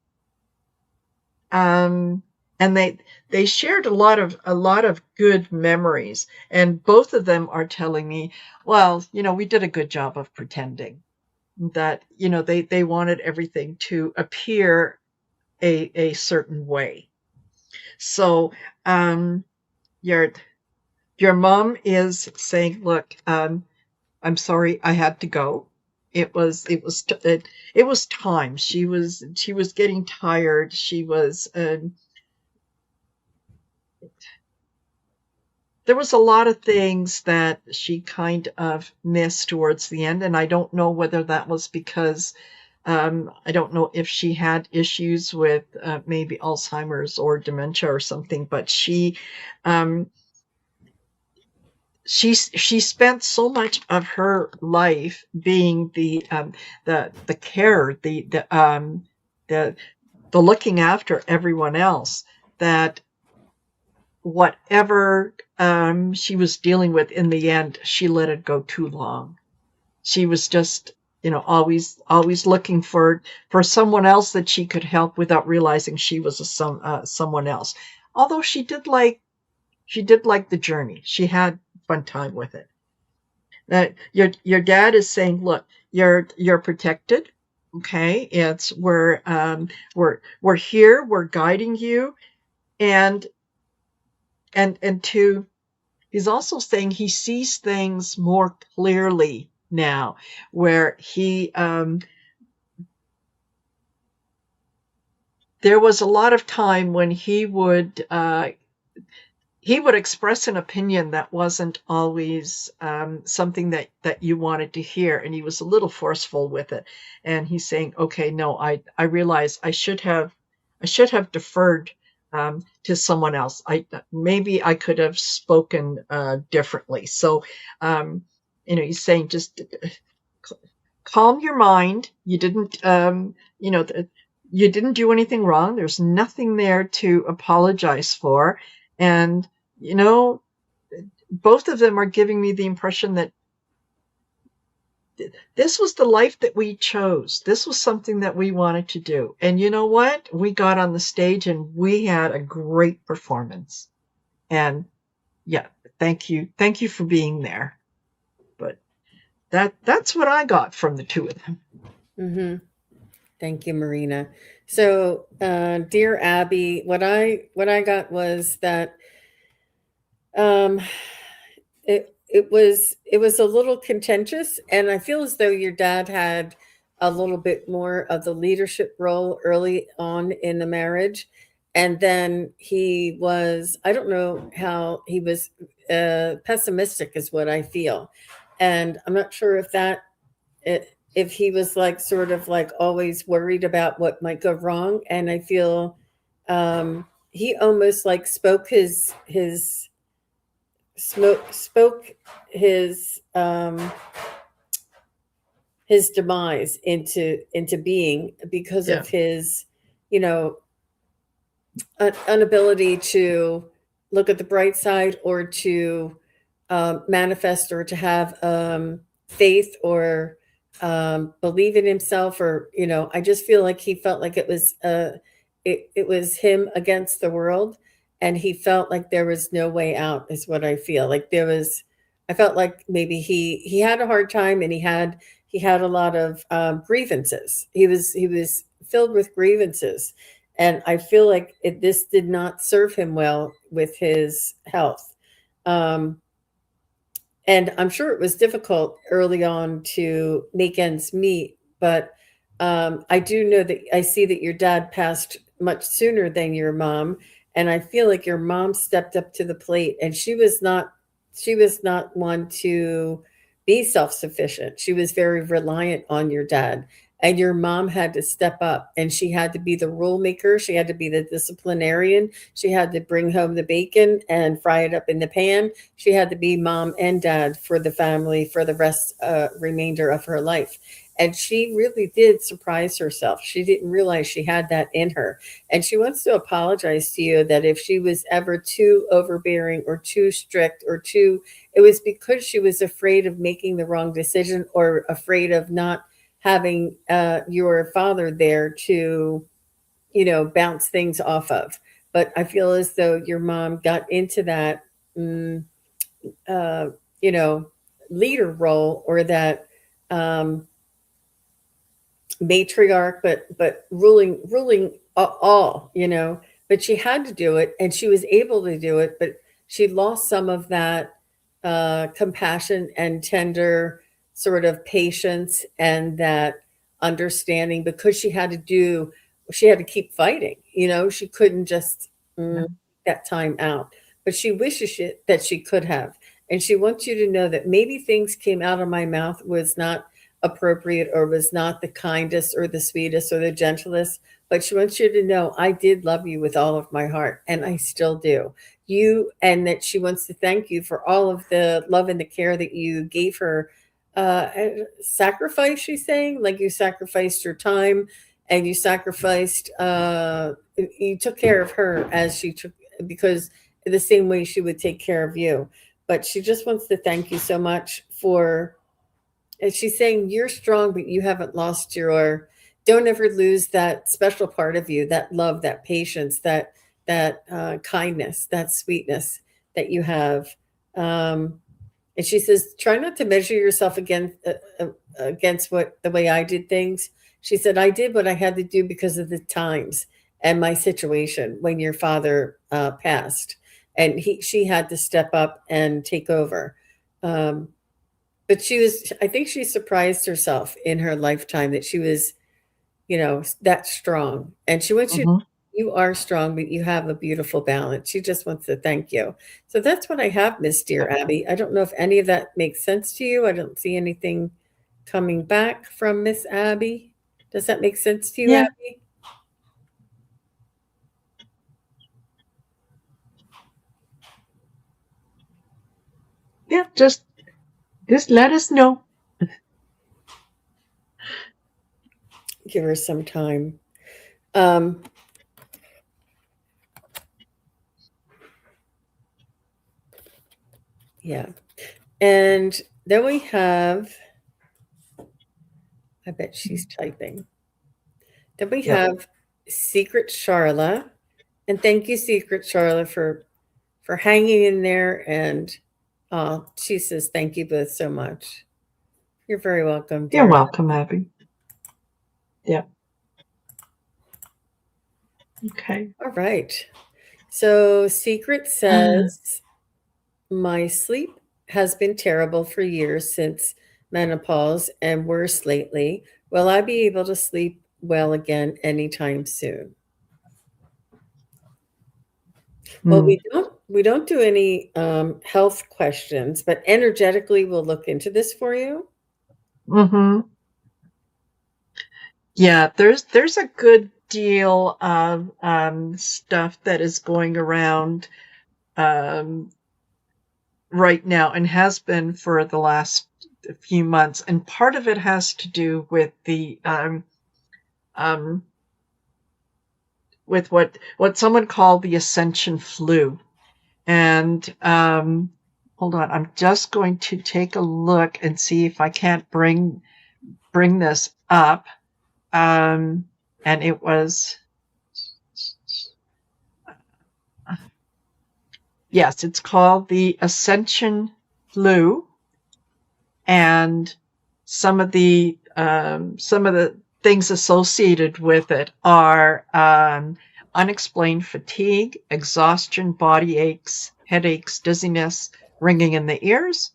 And they shared a lot of good memories, and both of them are telling me, well, we did a good job of pretending that, they wanted everything to appear a certain way. So your mom is saying, look, I'm sorry I had to go. It was time. She was getting tired. She was there was a lot of things that she kind of missed towards the end, and I don't know whether that was because I don't know if she had issues with maybe Alzheimer's or dementia or something, but she spent so much of her life being the care, the looking after everyone else, that whatever she was dealing with, in the end, she let it go too long. She was just, always looking for someone else that she could help without realizing she was someone else. Although she did like the journey. She had fun time with it. That your dad is saying, look, you're protected. Okay, it's we're here, we're guiding you, and to he's also saying he sees things more clearly now, where there was a lot of time when he would express an opinion that wasn't always something that you wanted to hear, and he was a little forceful with it. And he's saying, "Okay, no, I realize I should have deferred to someone else. Maybe I could have spoken differently." So, he's saying, just calm your mind. You didn't do anything wrong. There's nothing there to apologize for. And, you know, both of them are giving me the impression that this was the life that we chose. This was something that we wanted to do. And you know what? We got on the stage and we had a great performance. And yeah, thank you. Thank you for being there. But that's what I got from the two of them. Mm-hmm. Thank you, Marina. So, dear Abby, what I got was that um, it was a little contentious, and I feel as though your dad had a little bit more of the leadership role early on in the marriage, and then he was, I don't know how he was pessimistic, is what I feel, and I'm not sure if he was like sort of like always worried about what might go wrong, and I feel he almost like spoke his demise into being because Yeah. of his, you know, inability to look at the bright side, or to manifest, or to have faith, or believe in himself, or I just feel like he felt like it was him against the world, and he felt like there was no way out, is what I feel like. I felt like maybe he had a hard time, and he had a lot of grievances. He was filled with grievances, and I feel like this did not serve him well with his health. Um, and I'm sure it was difficult early on to make ends meet, but I do know that I see that your dad passed much sooner than your mom, and I feel like your mom stepped up to the plate, and she was not one to be self-sufficient. She was very reliant on your dad, and your mom had to step up, and she had to be the rule maker. She had to be the disciplinarian. She had to bring home the bacon and fry it up in the pan. She had to be mom and dad for the family for the remainder of her life. And she really did surprise herself. She didn't realize she had that in her. And she wants to apologize to you that if she was ever too overbearing or too strict or too, it was because she was afraid of making the wrong decision, or afraid of not having your father there to, bounce things off of. But I feel as though your mom got into that, mm, uh, you know, leader role, or that um, matriarch, but ruling all, but she had to do it, and she was able to do it, but she lost some of that compassion and tender sort of patience, and that understanding, because she had to keep fighting. She couldn't just Yeah. that time out, but she wishes that she could have. And she wants you to know that maybe things came out of my mouth was not appropriate, or was not the kindest or the sweetest or the gentlest, but she wants you to know I did love you with all of my heart, and I still do. And that she wants to thank you for all of the love and the care that you gave her. Sacrifice, she's saying, like you sacrificed your time, and you took care of her as she took, because the same way she would take care of you. But she just wants to thank you so much for, and she's saying you're strong, but you haven't lost your, don't ever lose that special part of you, that love, that patience, that kindness, that sweetness that you have. Um, and she says, try not to measure yourself against what the way I did things. She said, I did what I had to do because of the times and my situation when your father passed, and she had to step up and take over. Um, but she was, I think she surprised herself in her lifetime that she was, that strong. And she wants you, Hmm. you are strong, but you have a beautiful balance. She just wants to thank you. So that's what I have, Miss Dear Abby. I don't know if any of that makes sense to you. I don't see anything coming back from Miss Abby. Does that make sense to you, Yeah, Abby? yeah. Just let us know. Give her some time. Um, yeah. And then we have, I bet she's typing. Then we Yep. have Secret Charla. And thank you, Secret Charla, for hanging in there. And she says, thank you both so much. You're very welcome, You're dear. welcome, Abby. Yeah. Okay. All right. So, Secret Uh, says, my sleep has been terrible for years since menopause and worse lately. Will I be able to sleep well again anytime soon? Well, mm, we don't do any health questions, but energetically we'll look into this for you. mm-hmm. Yeah, there's a good deal of stuff that is going around um, right now and has been for the last few months, and part of it has to do with the um, with what someone called the ascension flu. And hold on, I'm just going to take a look and see if I can't bring this up. And it was, yes, it's called the ascension flu, and some of the things associated with it are unexplained fatigue, exhaustion, body aches, headaches, dizziness, ringing in the ears,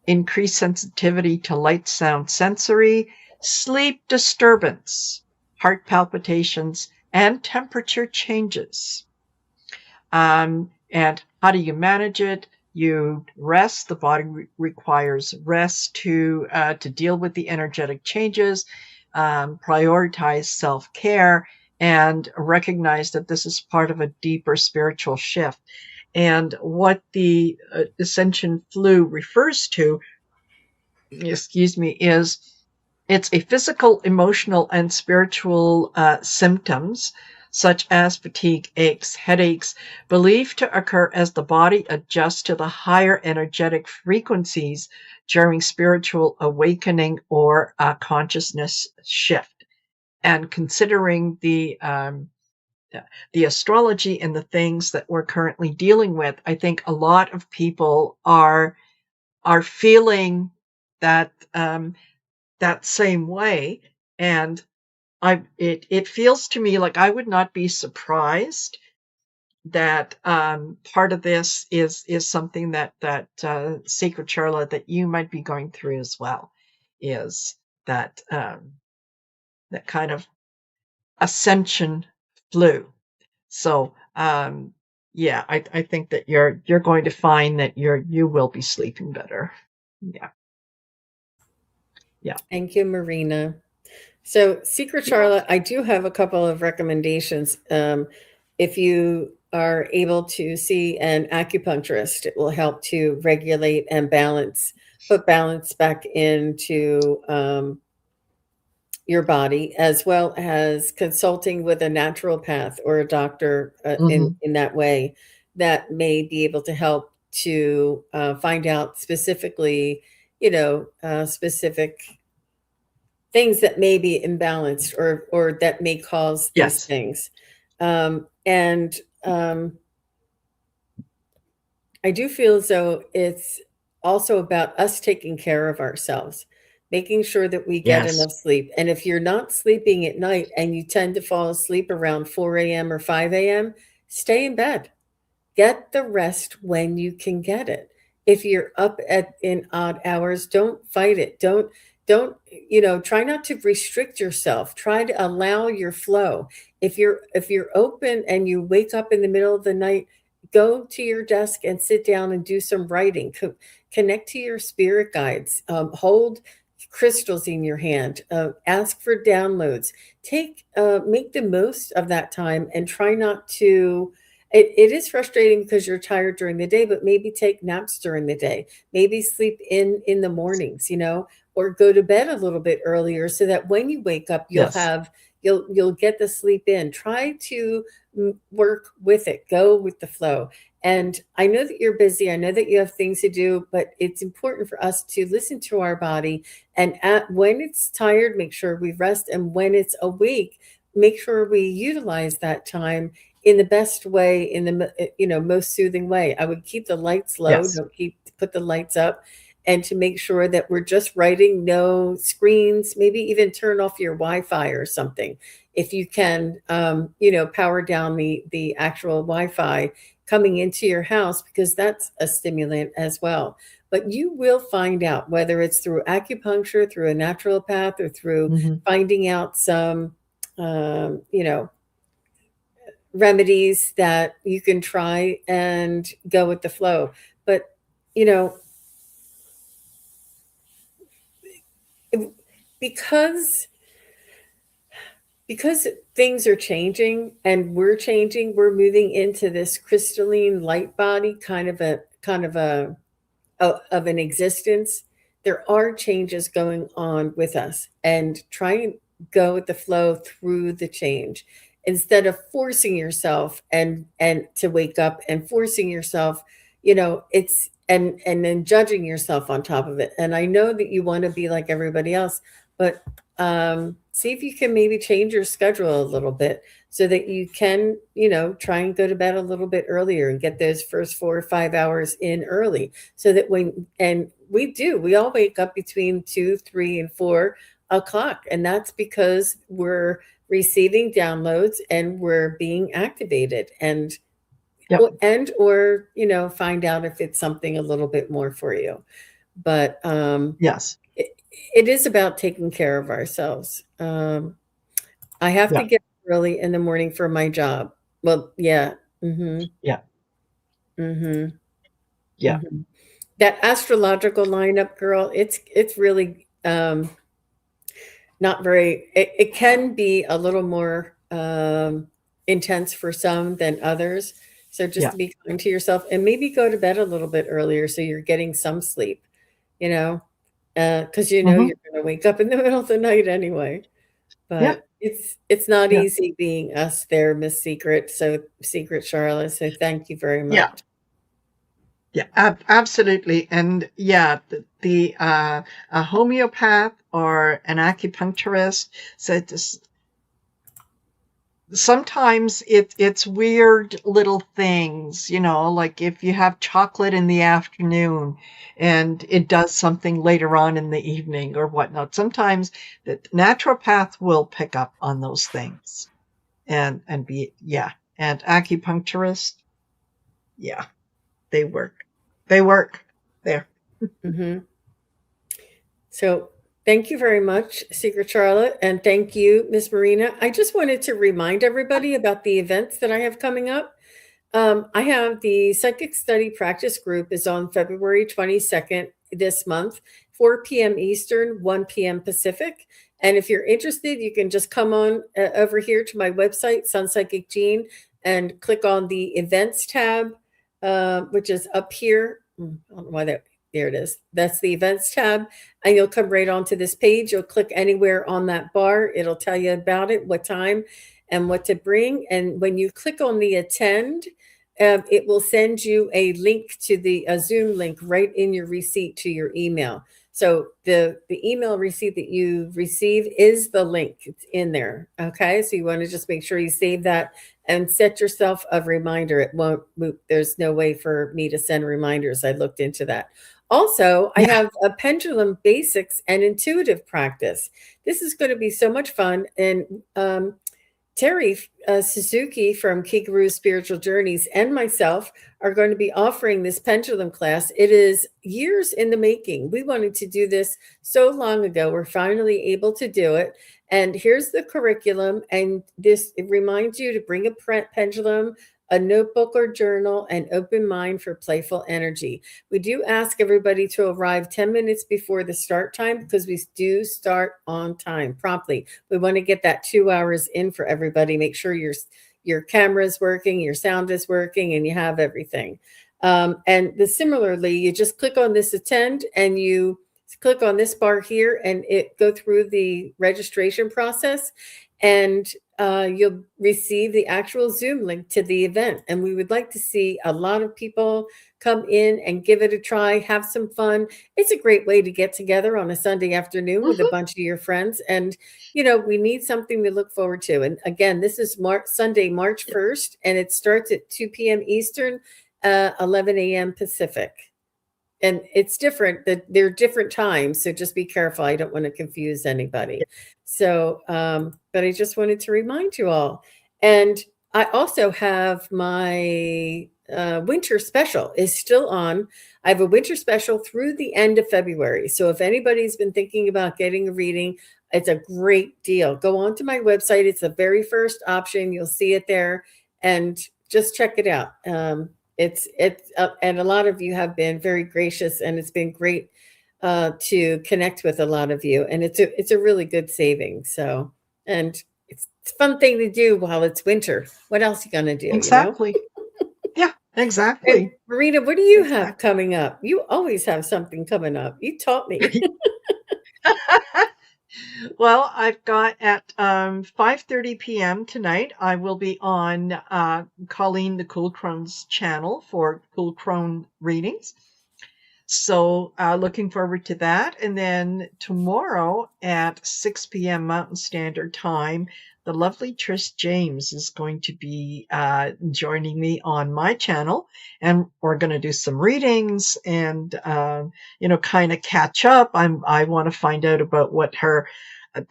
increased sensitivity to light, sound, sensory, sleep disturbance, heart palpitations, and temperature changes. And how do you manage it? You rest. The body requires rest to deal with the energetic changes. Prioritize self care and recognize that this is part of a deeper spiritual shift. And what the ascension flu refers to, excuse me, is it's a physical, emotional, and spiritual symptoms such as fatigue, aches, headaches, believed to occur as the body adjusts to the higher energetic frequencies during spiritual awakening or a consciousness shift. And considering the astrology and the things that we're currently dealing with, I think a lot of people are feeling that that same way. And it feels to me like I would not be surprised that part of this is something that Sacred Charlotte, that you might be going through as well, is that that kind of ascension flu. So yeah, I think that you're going to find that you will be sleeping better. Yeah, yeah. Thank you, Marina. So, Secret Charlotte, I do have a couple of recommendations. If you are able to see an acupuncturist, it will help to regulate and balance, put balance back into your body, as well as consulting with a naturopath or a doctor Hmm. in that way. that may be able to help to find out specifically, specific things that may be imbalanced or that may cause these Yes. things. And I do feel as though it's also about us taking care of ourselves, making sure that we get Yes. enough sleep. And if you're not sleeping at night and you tend to fall asleep around 4 a.m. or 5 a.m., stay in bed. Get the rest when you can get it. If you're up at in odd hours, don't fight it. Don't try not to restrict yourself. Try to allow your flow. If you're open and you wake up in the middle of the night, go to your desk and sit down and do some writing. Connect to your spirit guides. Hold crystals in your hand. Ask for downloads. Make the most of that time and try not to. It is frustrating because you're tired during the day, but maybe take naps during the day. Maybe sleep in the mornings, or go to bed a little bit earlier so that when you wake up, Yes. you'll get the sleep in. Try to work with it. Go with the flow. And I know that you're busy. I know that you have things to do, but it's important for us to listen to our body. And when it's tired, make sure we rest. And when it's awake, make sure we utilize that time in the best way, in the most soothing way. I would keep the lights low. Yes. Don't put the lights up, and to make sure that we're just writing, no screens. Maybe even turn off your Wi-Fi or something if you can. Power down the actual Wi-Fi coming into your house, because that's a stimulant as well. But you will find out, whether it's through acupuncture, through a naturopath, or through Hmm. finding out some um, you know remedies that you can try and go with the flow. But you know because because things are changing and we're changing, we're moving into this crystalline light body, kind of an existence. There are changes going on with us, and try and go with the flow through the change instead of forcing yourself and to wake up and forcing yourself. It's and then judging yourself on top of it. And I know that you want to be like everybody else, but see if you can maybe change your schedule a little bit so that you can, try and go to bed a little bit earlier and get those first 4 or 5 hours in early, so that we all wake up between 2, 3, and 4 o'clock. And that's because we're receiving downloads and we're being activated, Yep. or find out if it's something a little bit more for you. But Yes. it is about taking care of ourselves. I have to Yeah. get up early in the morning for my job. Well, yeah. Mhm. Yeah. Mhm. Yeah. Mhm. That astrological lineup, girl, it's really not very. It can be a little more intense for some than others. So just Yeah. to be kind to yourself and maybe go to bed a little bit earlier so you're getting some sleep, you know, because Hmm. you're going to wake up in the middle of the night anyway. Yeah. But it's not Yeah. easy being us there, Miss Secret. So Secret Charlotte. So thank you very Yeah. much. Yeah. Absolutely. And yeah, the a homeopath or an acupuncturist said sometimes it's weird little things, like if you have chocolate in the afternoon and it does something later on in the evening or whatnot. Sometimes the naturopath will pick up on those things and be, yeah. And acupuncturist, yeah, they work. They work there. Hmm. So thank you very much, Secret Charlotte, and thank you, Miss Marina. I just wanted to remind everybody about the events that I have coming up. I have the Psychic Study Practice Group is on February 22nd this month, 4 p.m. Eastern, 1 p.m. Pacific. And if you're interested, you can just come on over here to my website, Sun Psychic Gene, and click on the events tab, which is up here. I don't know why that, there it is. That's the events tab. And you'll come right onto this page. You'll click anywhere on that bar. It'll tell you about it, what time, and what to bring. And when you click on the attend, it will send you a link to a Zoom link right in your receipt to your email. So the email receipt that you receive is the link. It's in there. Okay. So you want to just make sure you save that and set yourself a reminder. It won't move. There's no way for me to send reminders. I looked into that. Also, I Yeah. have a pendulum basics and intuitive practice. This is going to be so much fun. And Terry Suzuki from Kikaru Spiritual Journeys and myself are going to be offering this pendulum class. It is years in the making. We wanted to do this so long ago. We're finally able to do it. And here's the curriculum. And it reminds you to bring a pendulum, a notebook or journal, and open mind for playful energy. We do ask everybody to arrive 10 minutes before the start time because we do start on time promptly. We want to get that 2 hours in for everybody. Make sure your camera is working, your sound is working, and you have everything. Similarly, you just click on this attend and you click on this bar here and it go through the registration process, and you'll receive the actual Zoom link to the event. And we would like to see a lot of people come in and give it a try, have some fun. It's a great way to get together on a Sunday afternoon with a bunch of your friends. And, we need something to look forward to. And again, this is Sunday, March 1st, and it starts at 2 p.m. Eastern, 11 a.m. Pacific. And it's different, that they're different times. So just be careful. I don't want to confuse anybody. So, but I just wanted to remind you all. And I also have my winter special is still on. I have a winter special through the end of February. So if anybody's been thinking about getting a reading, it's a great deal. Go on to my website. It's the very first option. You'll see it there and just check it out. It's and a lot of you have been very gracious, and it's been great to connect with a lot of you, and it's a really good saving. So, and it's a fun thing to do while it's winter. What else are you gonna do? Exactly. Yeah, And exactly. Marina, what do you have Exactly. coming up? You always have something coming up. You taught me. Well, I've got at 5:30 p.m. tonight, I will be on Colleen the Cool Crone's channel for Cool Crone readings. So looking forward to that. And then tomorrow at 6 p.m. Mountain Standard Time, the lovely Trish James is going to be joining me on my channel. And we're going to do some readings and, kind of catch up. I want to find out about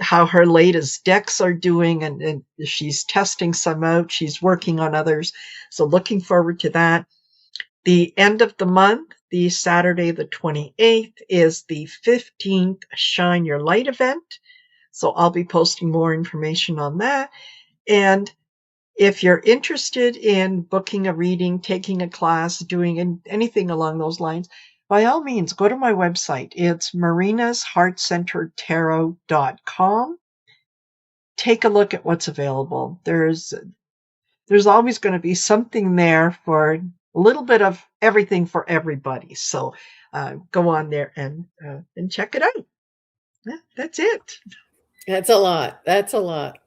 how her latest decks are doing, and she's testing some out. She's working on others. So looking forward to that. The end of the month, the Saturday, the 28th, is the 15th Shine Your Light event. So I'll be posting more information on that. And if you're interested in booking a reading, taking a class, doing anything along those lines, by all means, go to my website. It's marinasheartcenteredtarot.com. Take a look at what's available. There's always going to be something there for a little bit of everything for everybody. So go on there and check it out. Yeah, that's it. That's a lot. That's a lot.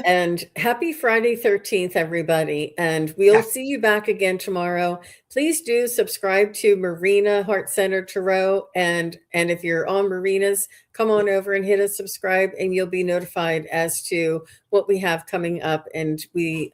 And happy Friday 13th, everybody. And we'll Yeah. see you back again tomorrow. Please do subscribe to Marina Heart Center Tarot. And if you're on Marina's, come on over and hit a subscribe, and you'll be notified as to what we have coming up. And we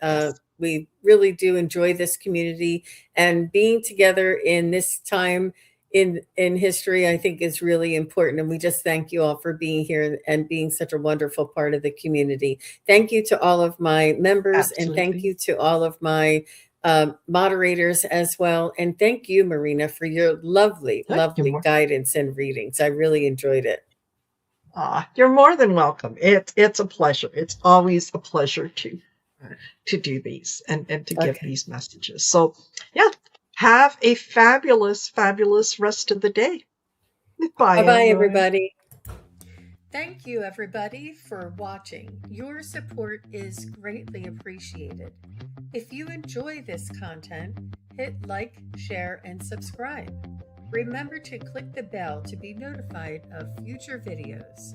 really do enjoy this community, and being together in this time in history, I think, is really important. And we just thank you all for being here and being such a wonderful part of the community. Thank you to all of my members, and thank Absolutely. you to all of my moderators as well. And thank you, Marina, for your lovely, You're lovely more, guidance and readings. I really enjoyed it. you're more than welcome. It's a pleasure. It's always a pleasure to do these and to give Okay. these messages. So yeah, have a fabulous, fabulous rest of the day. Bye, Bye-bye, everyone. everybody. Thank you, everybody, for watching. Your support is greatly appreciated. If you enjoy this content, hit like, share, and subscribe. Remember to click the bell to be notified of future videos.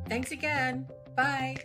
Thanks again. Bye.